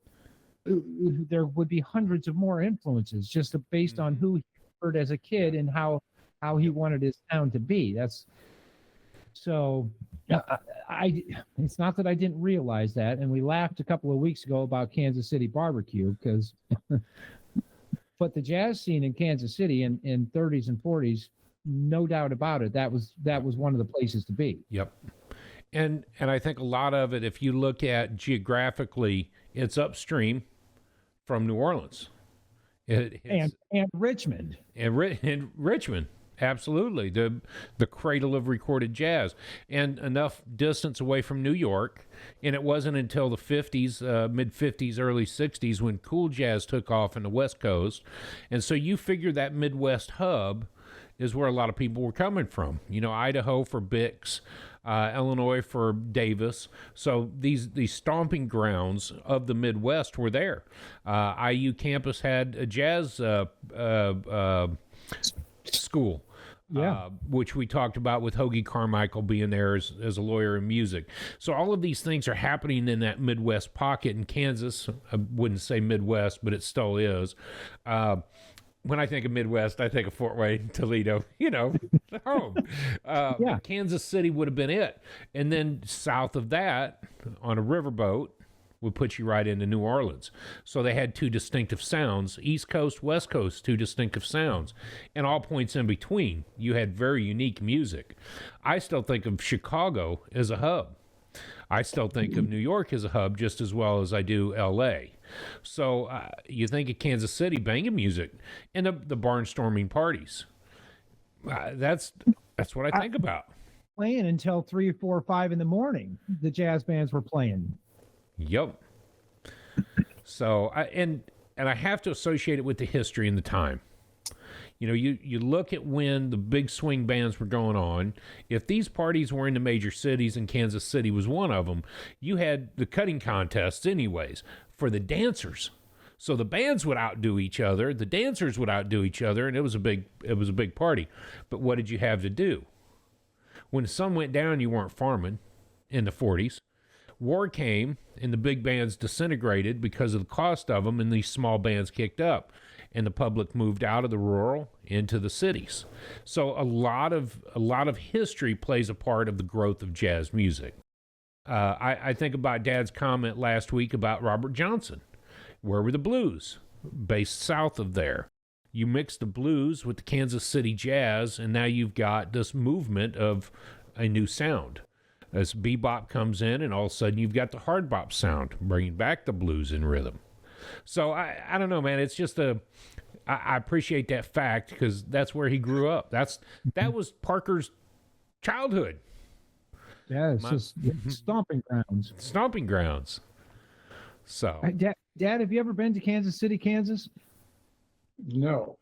S1: there would be hundreds of more influences just based on who he heard as a kid and how he wanted his sound to be. That's so. It's not that I didn't realize that, and we laughed a couple of weeks ago about Kansas City barbecue because. But the jazz scene in Kansas City in 30s and 40s, no doubt about it, that was one of the places to be.
S2: Yep. And I think a lot of it, if you look at geographically, it's upstream from New Orleans.
S1: And Richmond.
S2: And Richmond, absolutely. The cradle of recorded jazz. And enough distance away from New York. And it wasn't until the 50s, mid-50s, early 60s, when cool jazz took off in the West Coast. And so you figure that Midwest hub is where a lot of people were coming from. Idaho for Bix, Illinois for Davis. So these stomping grounds of the Midwest were there. IU campus had a jazz school. Which we talked about with Hoagie Carmichael being there as a lawyer in music. So all of these things are happening in that Midwest pocket in Kansas. I wouldn't say Midwest, but it still is. When I think of Midwest, I think of Fort Wayne, Toledo, home. Kansas City would have been it. And then south of that, on a riverboat, would put you right into New Orleans. So they had 2 distinctive sounds, East Coast, West Coast, 2 distinctive sounds. And all points in between, you had very unique music. I still think of Chicago as a hub. I still think of New York as a hub just as well as I do L.A. So you think of Kansas City banging music and the barnstorming parties. That's what I think about.
S1: Playing until 3, 4, 5 in the morning, the jazz bands were playing.
S2: Yep. So I have to associate it with the history and the time. You look at when the big swing bands were going on. If these parties were in the major cities, and Kansas City was one of them, you had the cutting contests anyways for the dancers. So the bands would outdo each other, the dancers would outdo each other, and it was a big party. But what did you have to do? When the sun went down, you weren't farming in the 40s. War came, and the big bands disintegrated because of the cost of them, and these small bands kicked up, and the public moved out of the rural into the cities. So a lot of history plays a part of the growth of jazz music. I think about Dad's comment last week about Robert Johnson. Where were the blues? Based south of there. You mix the blues with the Kansas City jazz, and now you've got this movement of a new sound. As Be-Bop comes in, and all of a sudden you've got the hard bop sound, bringing back the blues and rhythm. So I don't know, man. It's just I appreciate that fact because that's where he grew up. That was Parker's childhood.
S1: Yeah, it's just stomping grounds.
S2: Stomping grounds. So,
S1: Dad, have you ever been to Kansas City, Kansas?
S3: No.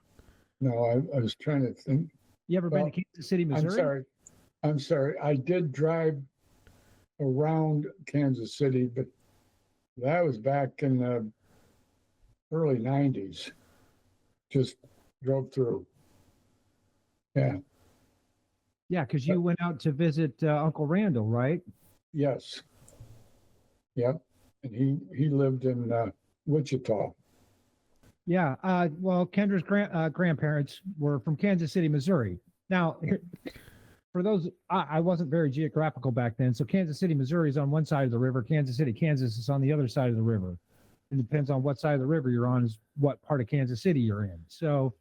S3: I was trying to think.
S1: You ever been to Kansas City, Missouri?
S3: I'm sorry. I did drive around Kansas City, but that was back in the early 90s. Just drove through. Yeah.
S1: Yeah, because you went out to visit Uncle Randall, right?
S3: Yes. Yep. And he lived in Wichita.
S1: Yeah. Well, Kendra's grandparents were from Kansas City, Missouri. Now, for those, I wasn't very geographical back then. So Kansas City, Missouri is on one side of the river. Kansas City, Kansas is on the other side of the river. It depends on what side of the river you're on, is what part of Kansas City you're in. So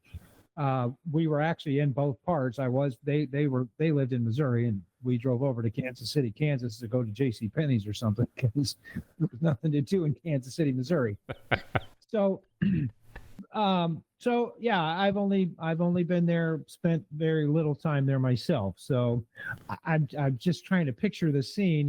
S1: we were actually in both parts. They lived in Missouri, and we drove over to Kansas City, Kansas to go to J.C. Penney's or something because there was nothing to do in Kansas City, Missouri. So yeah, I've only been there, spent very little time there myself. So I'm just trying to picture the scene,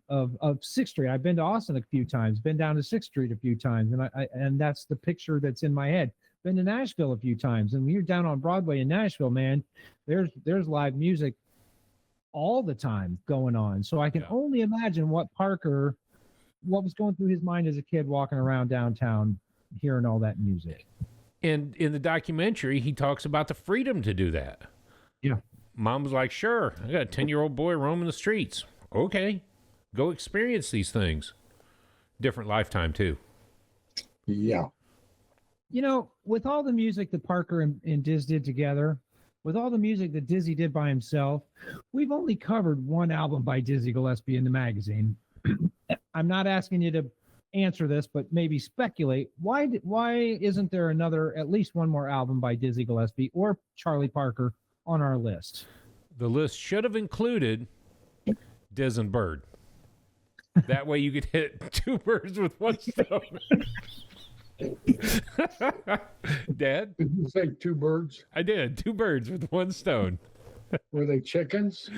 S1: of 6th Street. I've been to Austin a few times, been down to 6th Street a few times, and that's the picture that's in my head. Been to Nashville a few times, and when you're down on Broadway in Nashville, man, there's live music all the time going on. So I can only imagine what Parker what was going through his mind as a kid walking around downtown hearing all that music.
S2: And in the documentary, he talks about the freedom to do that.
S1: Yeah.
S2: Mom was like, sure, I got a 10-year-old boy roaming the streets. Okay, go experience these things. Different lifetime, too.
S3: Yeah.
S1: You know, with all the music that Parker and Diz did together, with all the music that Dizzy did by himself, we've only covered one album by Dizzy Gillespie in the magazine. I'm not asking you to answer this, but maybe speculate. Why isn't there at least one more album by Dizzy Gillespie or Charlie Parker on our list?
S2: The list should have included Diz and Bird. That way you could hit two birds with one stone. Dad?
S3: Did you say two birds?
S2: I did. Two birds with one stone.
S3: Were they chickens?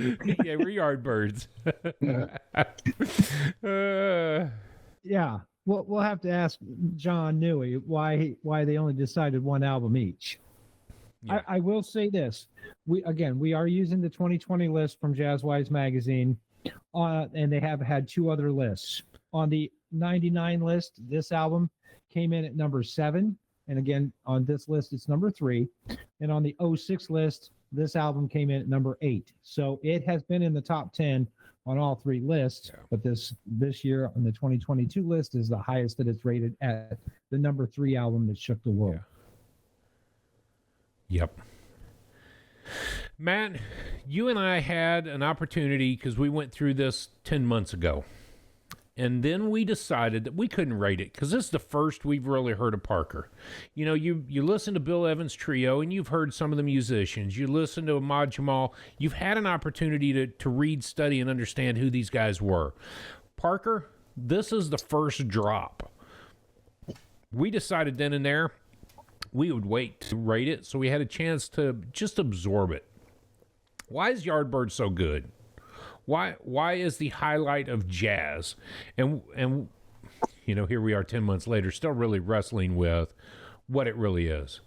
S2: Yeah, we're yard birds.
S1: Yeah. We'll have to ask John Newey why they only decided one album each.
S2: Yeah.
S1: I will say this. We are using the 2020 list from Jazzwise magazine, and they have had two other lists. On the 99 list, this album came in at number 7, and again on this list it's number 3. And on the 06 list, this album came in at number 8. So it has been in the top 10 on all 3 lists, but this year on the 2022 list is the highest that it's rated at the number 3 album that shook the world.
S2: Yep. Matt, you and I had an opportunity because we went through this 10 months ago. And then we decided that we couldn't rate it because this is the first we've really heard of Parker. You know, you listen to Bill Evans' trio and you've heard some of the musicians. You listen to Ahmad Jamal. You've had an opportunity to read, study, and understand who these guys were. Parker, this is the first drop. We decided then and there we would wait to rate it so we had a chance to just absorb it. Why is Yardbird so good? Why is the highlight of jazz? And you know, here we are 10 months later, still really wrestling with what it really is.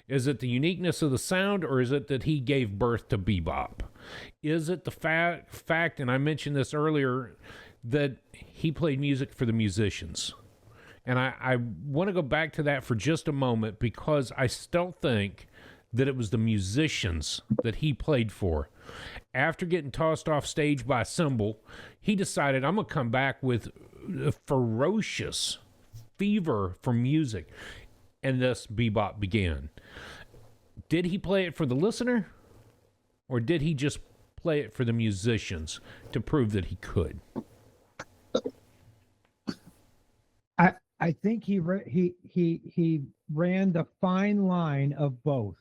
S2: Is it the uniqueness of the sound, or is it that he gave birth to bebop? Is it the fact, and I mentioned this earlier, that he played music for the musicians? And I want to go back to that for just a moment because I still think that it was the musicians that he played for. After getting tossed off stage by a cymbal, he decided, I'm going to come back with a ferocious fever for music. And thus bebop began. Did he play it for the listener? Or did he just play it for the musicians to prove that he could?
S1: I think he ran the fine line of both.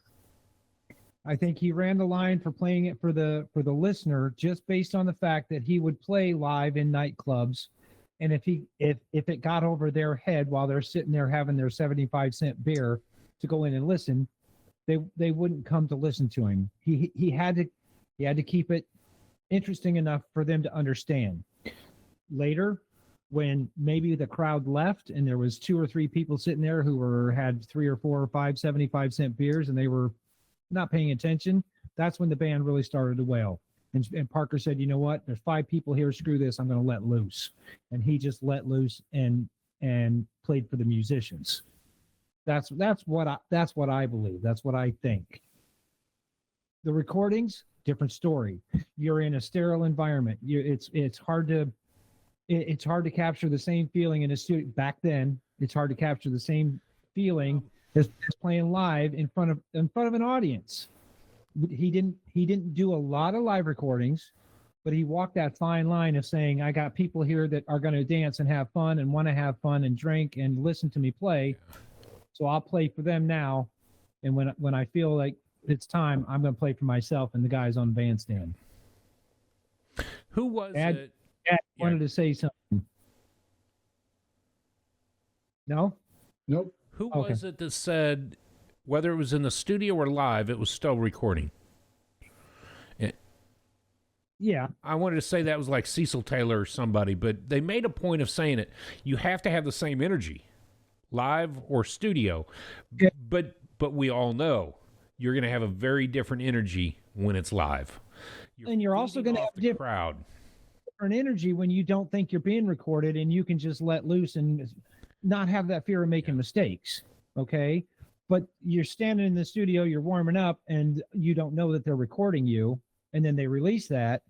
S1: I think he ran the line for playing it for the listener just based on the fact that he would play live in nightclubs, and if it got over their head while they're sitting there having their 75-cent beer to go in and listen, they wouldn't come to listen to him. He had to keep it interesting enough for them to understand. Later, when maybe the crowd left and there was 2 or 3 people sitting there who had 3 or 4 or 5 75-cent beers and they were not paying attention, that's when the band really started to wail. And Parker said, you know what, there's 5 people here, screw this, I'm going to let loose. And he just let loose and played for the musicians. That's what I believe. That's what I think. The recordings, different story. You're in a sterile environment. It's hard to capture the same feeling in a studio. Back then, it's hard to capture the same feeling as playing live in front of an audience. He didn't do a lot of live recordings, but he walked that fine line of saying, I got people here that are going to dance and have fun and want to have fun and drink and listen to me play. So I'll play for them now. And when I feel like it's time, I'm going to play for myself and the guys on the bandstand.
S2: Who was it?
S1: Dad wanted to say something. No?
S3: Nope.
S2: Who was it that said, whether it was in the studio or live, it was still recording?
S1: Yeah.
S2: I wanted to say that was like Cecil Taylor or somebody, but they made a point of saying it. You have to have the same energy, live or studio.
S1: Yeah.
S2: But we all know you're going to have a very different energy when it's live.
S1: And you're also going to have
S2: the crowd.
S1: different energy when you don't think you're being recorded and you can just let loose and not have that fear of making mistakes. Okay. But you're standing in the studio, you're warming up, and you don't know that they're recording you. And then they release that,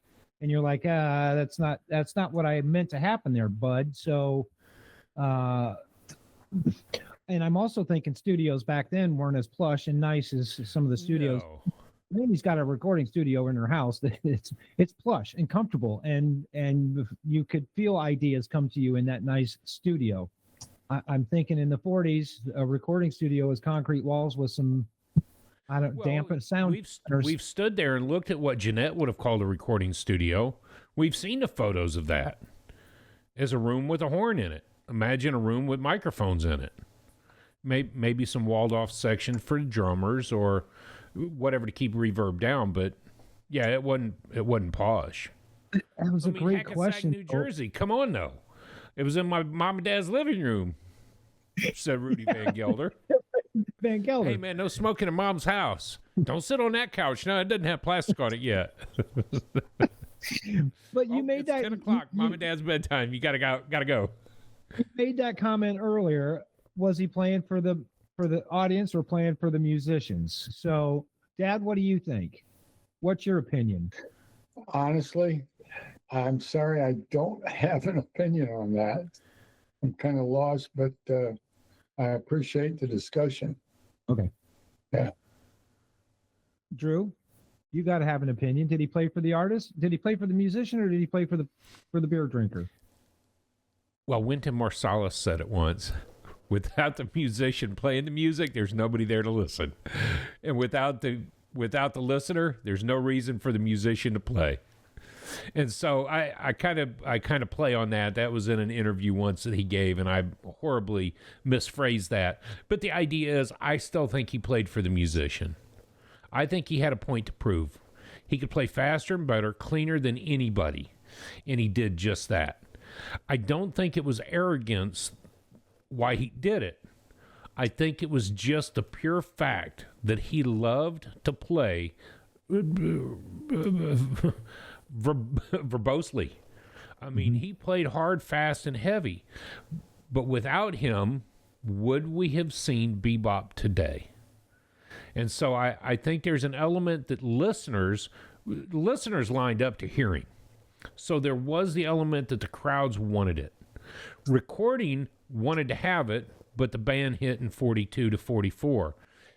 S1: and you're like, that's not what I meant to happen there, bud. So, and I'm also thinking studios back then weren't as plush and nice as some of the studios.
S2: No.
S1: Lady's got a recording studio in her house that it's plush and comfortable, and you could feel ideas come to you in that nice studio. I'm thinking in the 40s, a recording studio was concrete walls with some, dampened sound.
S2: We've stood there and looked at what Jeanette would have called a recording studio. We've seen the photos of that as a room with a horn in it. Imagine a room with microphones in it. Maybe some walled off section for drummers or whatever to keep reverb down. But yeah, it wasn't posh.
S1: That was a great
S2: Hackensack,
S1: question.
S2: New Jersey. Come on, though. It was in my mom and dad's living room, said Rudy Van Gelder.
S1: Van Gelder.
S2: Hey, man, no smoking in mom's house. Don't sit on that couch. No, it doesn't have plastic on it yet.
S1: But you made
S2: it's
S1: that
S2: 10 o'clock. Mom and dad's bedtime. You gotta go.
S1: You made that comment earlier. Was he playing for the audience or playing for the musicians? So, Dad, what do you think? What's your opinion?
S3: Honestly, I'm sorry, I don't have an opinion on that. I'm kind of lost, but I appreciate the discussion.
S1: Okay.
S3: Yeah.
S1: Drew, you got to have an opinion. Did he play for the artist? Did he play for the musician, or did he play for the beer drinker?
S2: Well, Wynton Marsalis said it once. Without the musician playing the music, there's nobody there to listen. And without the listener, there's no reason for the musician to play. And so I kind of play on that. That was in an interview once that he gave, and I horribly misphrased that. But the idea is, I still think he played for the musician. I think he had a point to prove. He could play faster and better, cleaner than anybody, and he did just that. I don't think it was arrogance why he did it. I think it was just the pure fact that he loved to play verbosely. I mean, he played hard, fast, and heavy. But without him, would we have seen bebop today? And so I think there's an element that listeners lined up to hearing. So there was the element that the crowds wanted it. Recording wanted to have it, but the band hit in 42 to 44.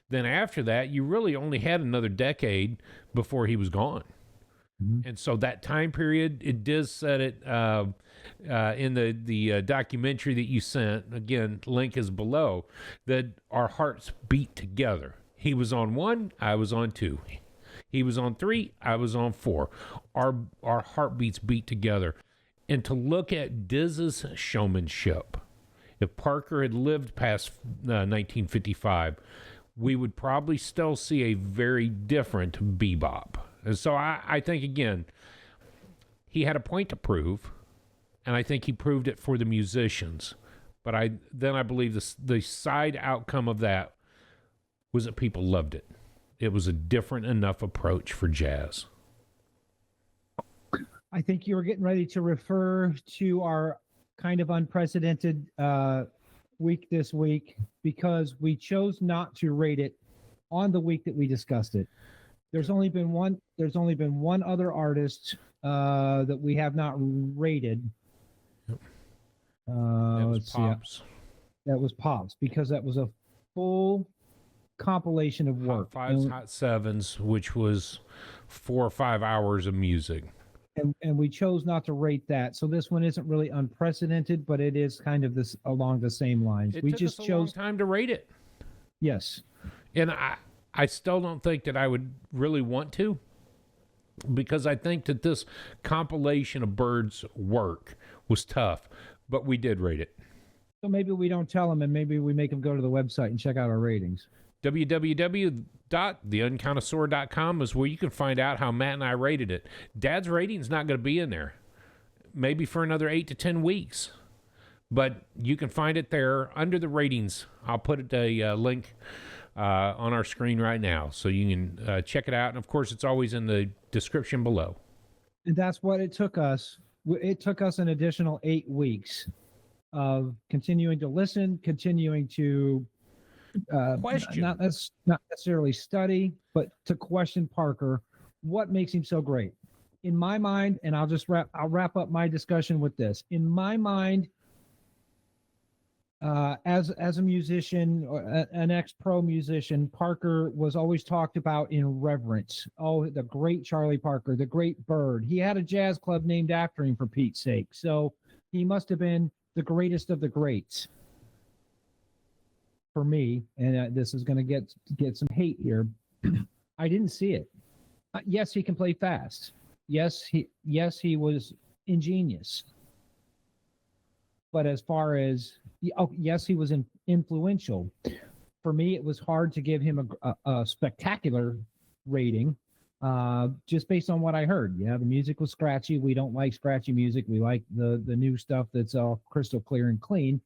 S2: Then after that, you really only had another decade before he was gone. Mm-hmm. And so that time period, it does set it in the documentary that you sent. Again, link is below, that our hearts beat together. He was on 1, I was on 2. He was on 3, I was on 4. Our heartbeats beat together. And to look at Diz's showmanship, if Parker had lived past 1955, we would probably still see a very different bebop. And so I think, again, he had a point to prove, and I think he proved it for the musicians. But I believe the side outcome of that was that people loved it. It was a different enough approach for jazz.
S1: I think you were getting ready to refer to our kind of unprecedented week this week, because we chose not to rate it on the week that we discussed it. There's only been one other artist that we have not rated.
S2: Yep. That was Pops.
S1: That was Pops, because that was a full compilation of work.
S2: Hot 5s, Hot 7s, which was 4 or 5 hours of music.
S1: And we chose not to rate that. So this one isn't really unprecedented, but it is kind of this along the same lines.
S2: We just chose a long time to rate it.
S1: Yes.
S2: And I still don't think that I would really want to, because I think that this compilation of Bird's work was tough, but we did rate it.
S1: So maybe we don't tell them, and maybe we make them go to the website and check out our ratings.
S2: www.theunconnoisseur.com is where you can find out how Matt and I rated it. Dad's rating's not going to be in there, maybe for another 8 to 10 weeks, but you can find it there under the ratings. I'll put a link on our screen right now, so you can check it out. And of course, it's always in the description below.
S1: And that's what it took us it took us an additional 8 weeks of continuing to listen, continuing to
S2: Question.
S1: not necessarily study, but to question Parker. What makes him so great? In my mind, and I'll wrap up my discussion with this. In my mind, as a musician, or an ex-pro musician, Parker was always talked about in reverence. Oh, the great Charlie Parker, the great Bird. He had a jazz club named after him, for Pete's sake. So he must have been the greatest of the greats for me. And this is going to get some hate here. I didn't see it. Yes, he can play fast. Yes, he was ingenious. But as far as, yes, he was influential. For me, it was hard to give him a spectacular rating, just based on what I heard. Yeah, the music was scratchy. We don't like scratchy music. We like the new stuff that's all crystal clear and clean.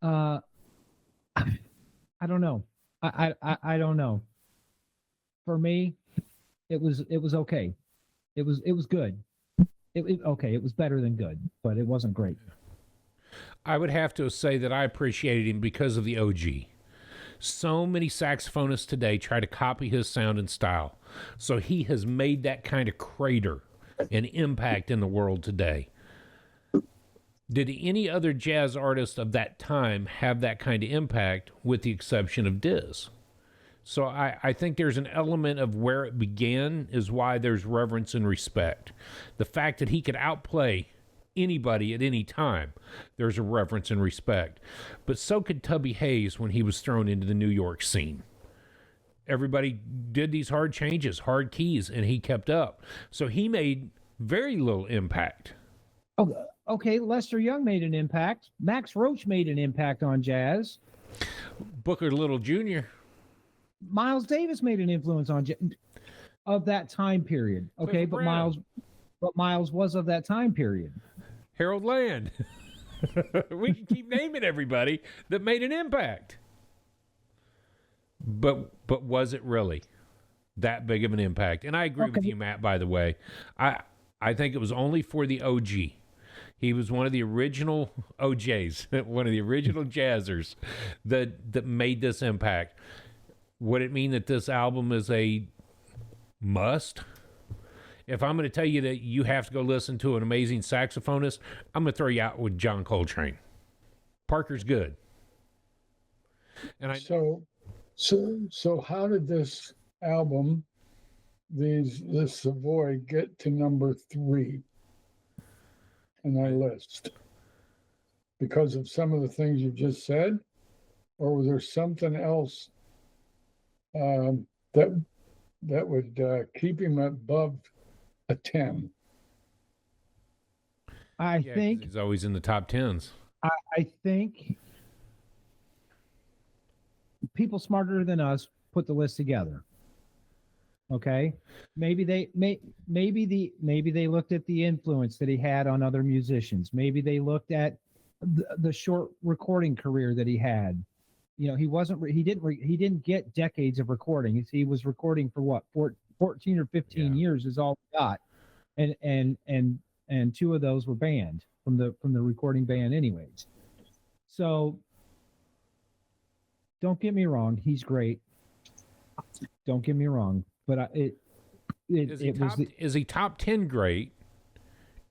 S1: I don't know. I don't know. For me, it was okay. It was good. Okay. It was better than good, but it wasn't great.
S2: I would have to say that I appreciated him because of the OG. So many saxophonists today try to copy his sound and style. So he has made that kind of crater and impact in the world today. Did any other jazz artist of that time have that kind of impact, with the exception of Diz? So I think there's an element of where it began is why there's reverence and respect. The fact that he could outplay anybody at any time, there's a reverence and respect. But so could Tubby Hayes when he was thrown into the New York scene. Everybody did these hard changes, hard keys, and he kept up. So he made very little impact.
S1: Oh, okay, Lester Young made an impact. Max Roach made an impact on jazz.
S2: Booker Little Jr.
S1: Miles Davis made an influence on of that time period. Okay, but Miles was of that time period.
S2: Harold Land. We can keep naming everybody that made an impact. But was it really that big of an impact? And I agree with you, Matt, by the way. I think it was only for the OG. He was one of the original OJs, one of the original jazzers that made this impact. Would it mean that this album is a must? If I'm going to tell you that you have to go listen to an amazing saxophonist, I'm going to throw you out with John Coltrane. Parker's good. And
S3: So how did this album, this Savoy, get to number 3 in our list? Because of some of the things you just said, or was there something else that would keep him above a 10?
S1: I think
S2: he's always in the top 10s.
S1: I think people smarter than us put the list together. Okay, maybe they looked at the influence that he had on other musicians. Maybe they looked at the short recording career that he had. You know, he didn't get decades of recording. He was recording for what, 14 or 15 years is all he got, and 2 of those were banned from the recording ban anyways. So don't get me wrong, he's great. Don't get me wrong, but
S2: is he top 10 great,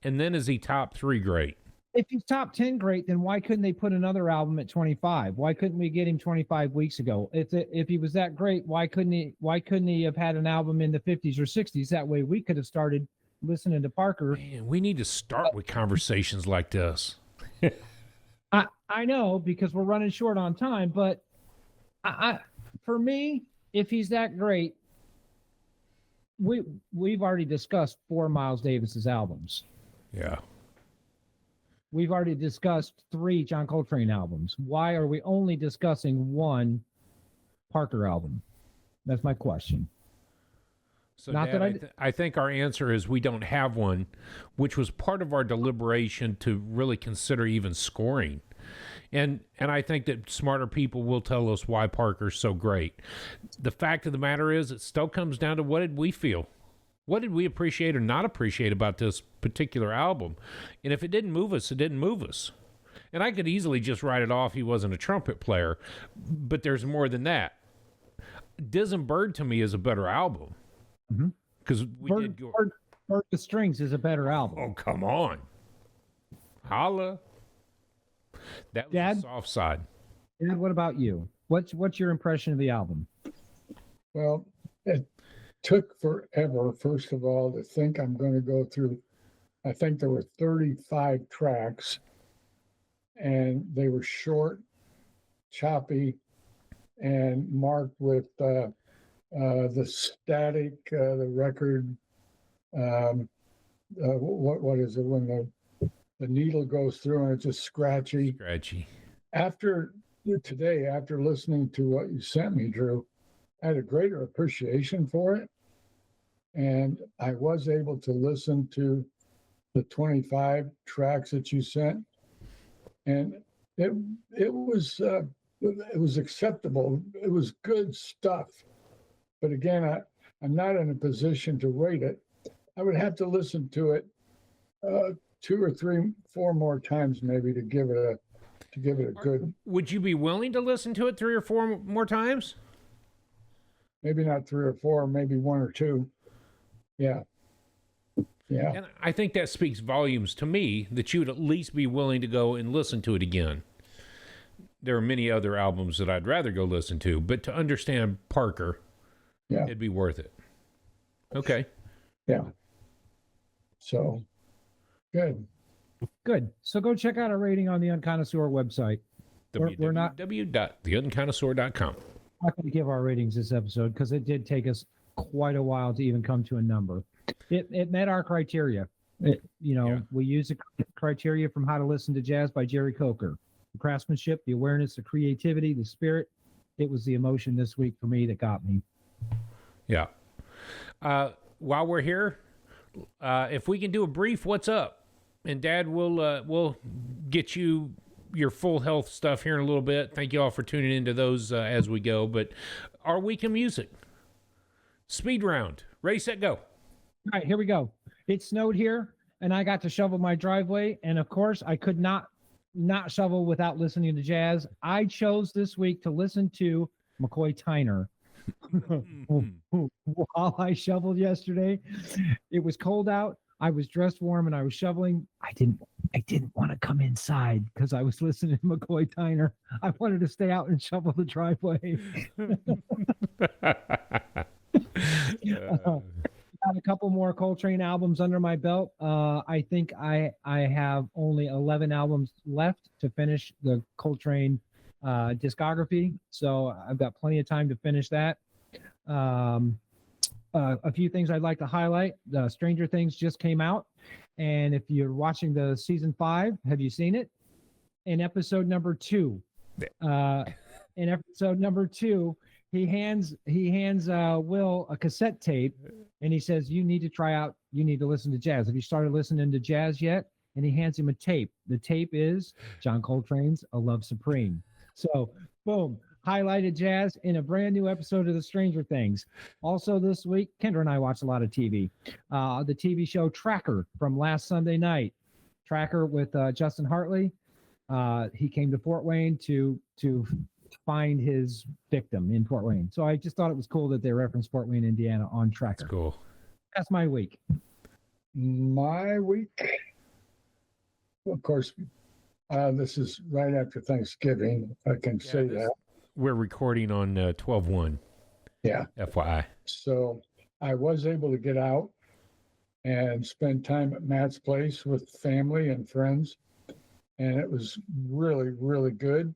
S2: and then is he top 3 great?
S1: If he's top 10 great, then why couldn't they put another album at 25? Why couldn't we get him 25 weeks ago? If he was that great, why couldn't he have had an album in the 50s or 60s? That way we could have started listening to Parker.
S2: Man, we need to start with conversations like this.
S1: I know, because we're running short on time, but for me, if he's that great, we've already discussed 4 Miles Davis's albums.
S2: Yeah.
S1: We've already discussed 3 John Coltrane albums. Why are we only discussing 1 Parker album? That's my question.
S2: So I think our answer is we don't have one, which was part of our deliberation to really consider even scoring. And I think that smarter people will tell us why Parker's so great. The fact of the matter is, it still comes down to what did we feel? What did we appreciate or not appreciate about this particular album? And if it didn't move us, it didn't move us. And I could easily just write it off. He wasn't a trumpet player, but there's more than that. Diz and Bird to me is a better album because
S1: Bird the Strings is a better album.
S2: Oh, come on, holla! That was
S1: Dad?
S2: the soft side.
S1: Dad, what about you? What's your impression of the album?
S3: Well, it took forever, first of all, to think I'm going to go through. I think there were 35 tracks, and they were short, choppy, and marked with the static, the record. What is it when the needle goes through and it's just scratchy?
S2: Scratchy.
S3: After listening to what you sent me, Drew, I had a greater appreciation for it, and I was able to listen to the 25 tracks that you sent, and it was acceptable. It was good stuff, but again, I'm not in a position to rate it. I would have to listen to it 2 or 3, 4 more times maybe to give it a good.
S2: Would you be willing to listen to it 3 or 4 more times?
S3: Maybe not 3 or 4, maybe 1 or 2. Yeah. Yeah.
S2: And I think that speaks volumes to me that you would at least be willing to go and listen to it again. There are many other albums that I'd rather go listen to, but to understand Parker, it'd be worth it. Okay.
S3: Yeah. So, good.
S1: So go check out our rating on the Unconnoisseur website. We're not
S2: www.theunconnoisseur.com.
S1: not going to give our ratings this episode because it did take us quite a while to even come to a number. It met our criteria. We use the criteria from How to Listen to Jazz by Jerry Coker. The craftsmanship, the awareness, the creativity, the spirit. It was the emotion this week for me that got me.
S2: Yeah. While we're here, if we can do a brief what's up, and Dad will get you your full health stuff here in a little bit. Thank you all for tuning into those as we go. But our week of music, speed round, ready, set, go.
S1: All right, here we go. It snowed here, and I got to shovel my driveway. And of course, I could not shovel without listening to jazz. I chose this week to listen to McCoy Tyner. While I shoveled yesterday, it was cold out. I was dressed warm and I was shoveling. I didn't want to come inside because I was listening to McCoy Tyner. I wanted to stay out and shovel the driveway. Got a couple more Coltrane albums under my belt. I think I have only 11 albums left to finish the Coltrane discography, so I've got plenty of time to finish that. A few things I'd like to highlight. Stranger Things just came out, and if you're watching the season 5, have you seen it? In episode number 2, he hands Will a cassette tape, and he says, you need to listen to jazz. Have you started listening to jazz yet? And he hands him a tape. The tape is John Coltrane's A Love Supreme. So, boom, highlighted jazz in a brand new episode of the Stranger Things. Also this week, Kendra and I watch a lot of TV. The TV show Tracker from last Sunday night. Tracker with Justin Hartley. He came to Fort Wayne to find his victim in Fort Wayne. So I just thought it was cool that they referenced Fort Wayne, Indiana on Tracker.
S2: That's cool.
S1: That's my week.
S3: My week, of course, this is right after Thanksgiving, if I can say that.
S2: We're recording on 12/1.
S3: Yeah.
S2: FYI.
S3: So I was able to get out and spend time at Matt's place with family and friends, and it was really, really good.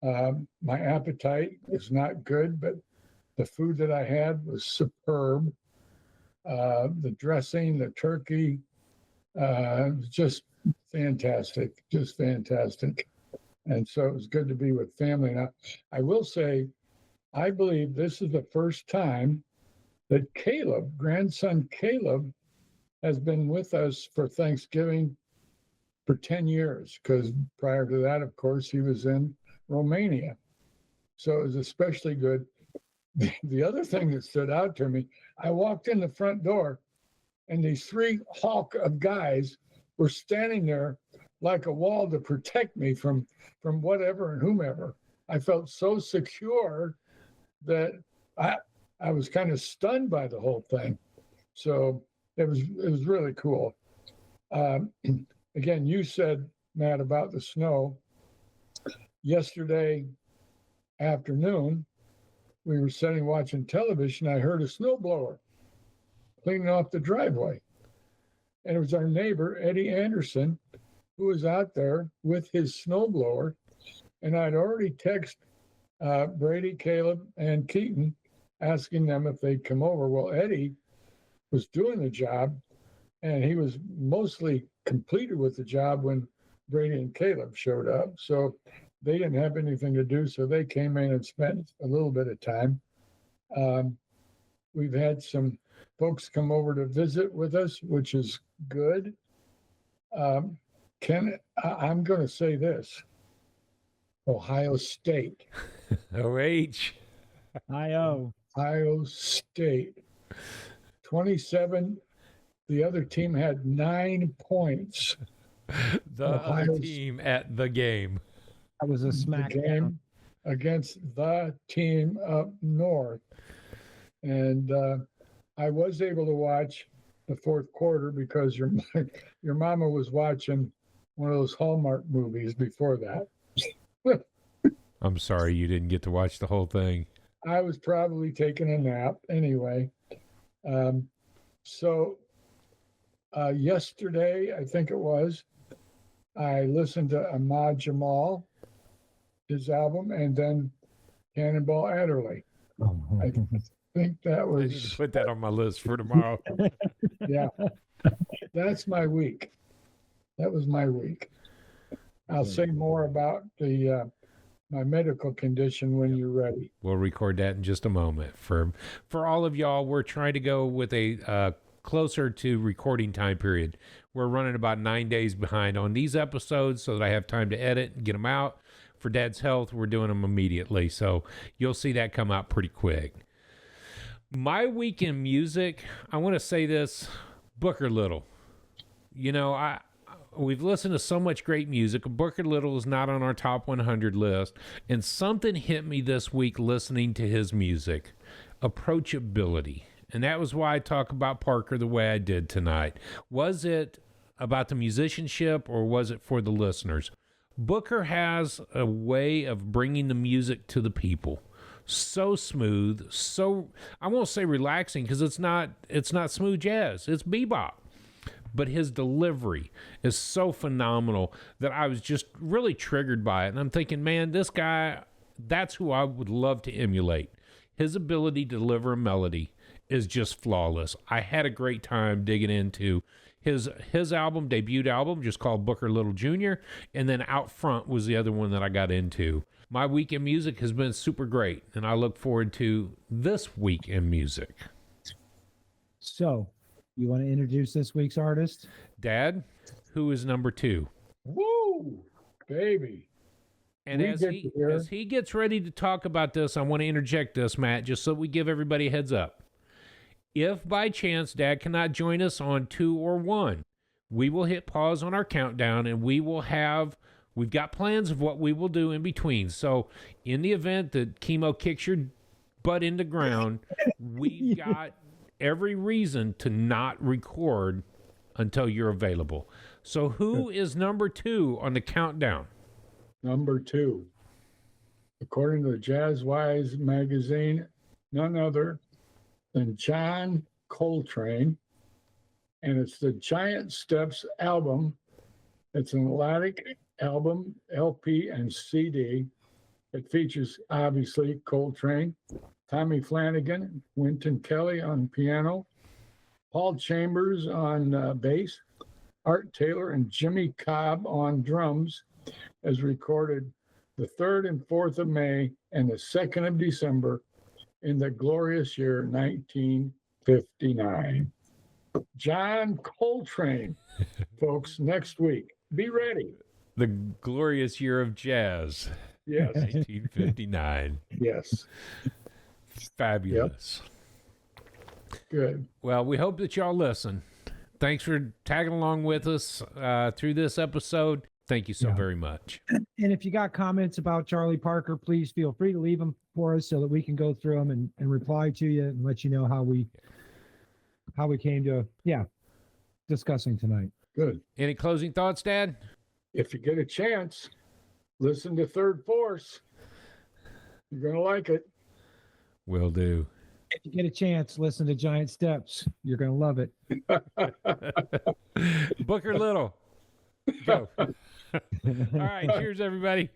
S3: My appetite is not good, but the food that I had was superb. The dressing, the turkey, just fantastic, And so it was good to be with family. Now, I will say, I believe this is the first time that Caleb, grandson Caleb, has been with us for Thanksgiving for 10 years, because prior to that, of course, he was in Romania. So it was especially good. the other thing that stood out to me, I walked in the front door and these three hawk of guys were standing there like a wall to protect me from whatever and whomever. I felt so secure that I was kind of stunned by the whole thing. So it was really cool. Again, you said, Matt, about the snow. Yesterday afternoon, we were sitting watching television. I heard a snowblower cleaning off the driveway. And it was our neighbor, Eddie Anderson, who was out there with his snowblower. And I'd already texted Brady, Caleb, and Keaton, asking them if they'd come over. Well, Eddie was doing the job, and he was mostly completed with the job when Brady and Caleb showed up. So they didn't have anything to do, so they came in and spent a little bit of time. We've had some folks come over to visit with us, which is good. I'm going to say this. Ohio State.
S2: OH.
S1: IO.
S3: Ohio State. 27. The other team had 9 points.
S2: The other team at the game.
S1: That was a
S3: The
S1: smackdown.
S3: game against the team up north. And I was able to watch the fourth quarter because your mama was watching one of those Hallmark movies before that.
S2: I'm sorry you didn't get to watch the whole thing.
S3: I was probably taking a nap anyway. So yesterday, I think it was, I listened to Ahmad Jamal, his album, and then Cannonball Adderley. I think that
S2: I need to
S3: was,
S2: put that on my list for tomorrow.
S3: yeah, that's my week. That was my week. I'll say more about the my medical condition when you're ready.
S2: We'll record that in just a moment. For all of y'all, we're trying to go with a closer to recording time period. We're running about 9 days behind on these episodes so that I have time to edit and get them out. For Dad's health, we're doing them immediately. So you'll see that come out pretty quick. My week in music, I want to say this, Booker Little. You know, we've listened to so much great music. Booker Little is not on our top 100 list. And something hit me this week listening to his music. Approachability. And that was why I talk about Parker the way I did tonight. Was it about the musicianship or was it for the listeners? Booker has a way of bringing the music to the people. So smooth, so, I won't say relaxing because it's not smooth jazz. It's bebop. But his delivery is so phenomenal that I was just really triggered by it. And I'm thinking, man, this guy, that's who I would love to emulate. His ability to deliver a melody is just flawless. I had a great time digging into his album, debut album, just called Booker Little Jr., and then Out Front was the other one that I got into. My week in music has been super great, and I look forward to this week in music.
S1: So, you want to introduce this week's artist?
S2: Dad, who is number 2?
S3: Woo, baby.
S2: And as he gets ready to talk about this, I want to interject this, Matt, just so we give everybody a heads up. If by chance Dad cannot join us on 2 or 1, we will hit pause on our countdown and we've got plans of what we will do in between. So in the event that chemo kicks your butt into ground, we've got every reason to not record until you're available. So who is number 2 on the countdown?
S3: Number 2, according to the Jazzwise magazine, none other than John Coltrane, and it's the Giant Steps album. It's an Atlantic album, LP, and CD. It features, obviously, Coltrane, Tommy Flanagan, Wynton Kelly on piano, Paul Chambers on bass, Art Taylor and Jimmy Cobb on drums, as recorded the 3rd and 4th of May and the 2nd of December in the glorious year 1959. John Coltrane, folks, next week. Be ready.
S2: The glorious year of jazz.
S3: Yes.
S2: 1959.
S3: Yes.
S2: Fabulous.
S3: Good.
S2: Well, we hope that y'all listen. Thanks for tagging along with us through this episode. Thank you so very much.
S1: And if you got comments about Charlie Parker, please feel free to leave them for us so that we can go through them and reply to you and let you know how we came to discussing tonight.
S3: Good.
S2: Any closing thoughts, Dad?
S3: If you get a chance, listen to Third Force. You're going to like it.
S2: Will do.
S1: If you get a chance, listen to Giant Steps. You're going to love it.
S2: Booker Little. Go. All right. Cheers, everybody.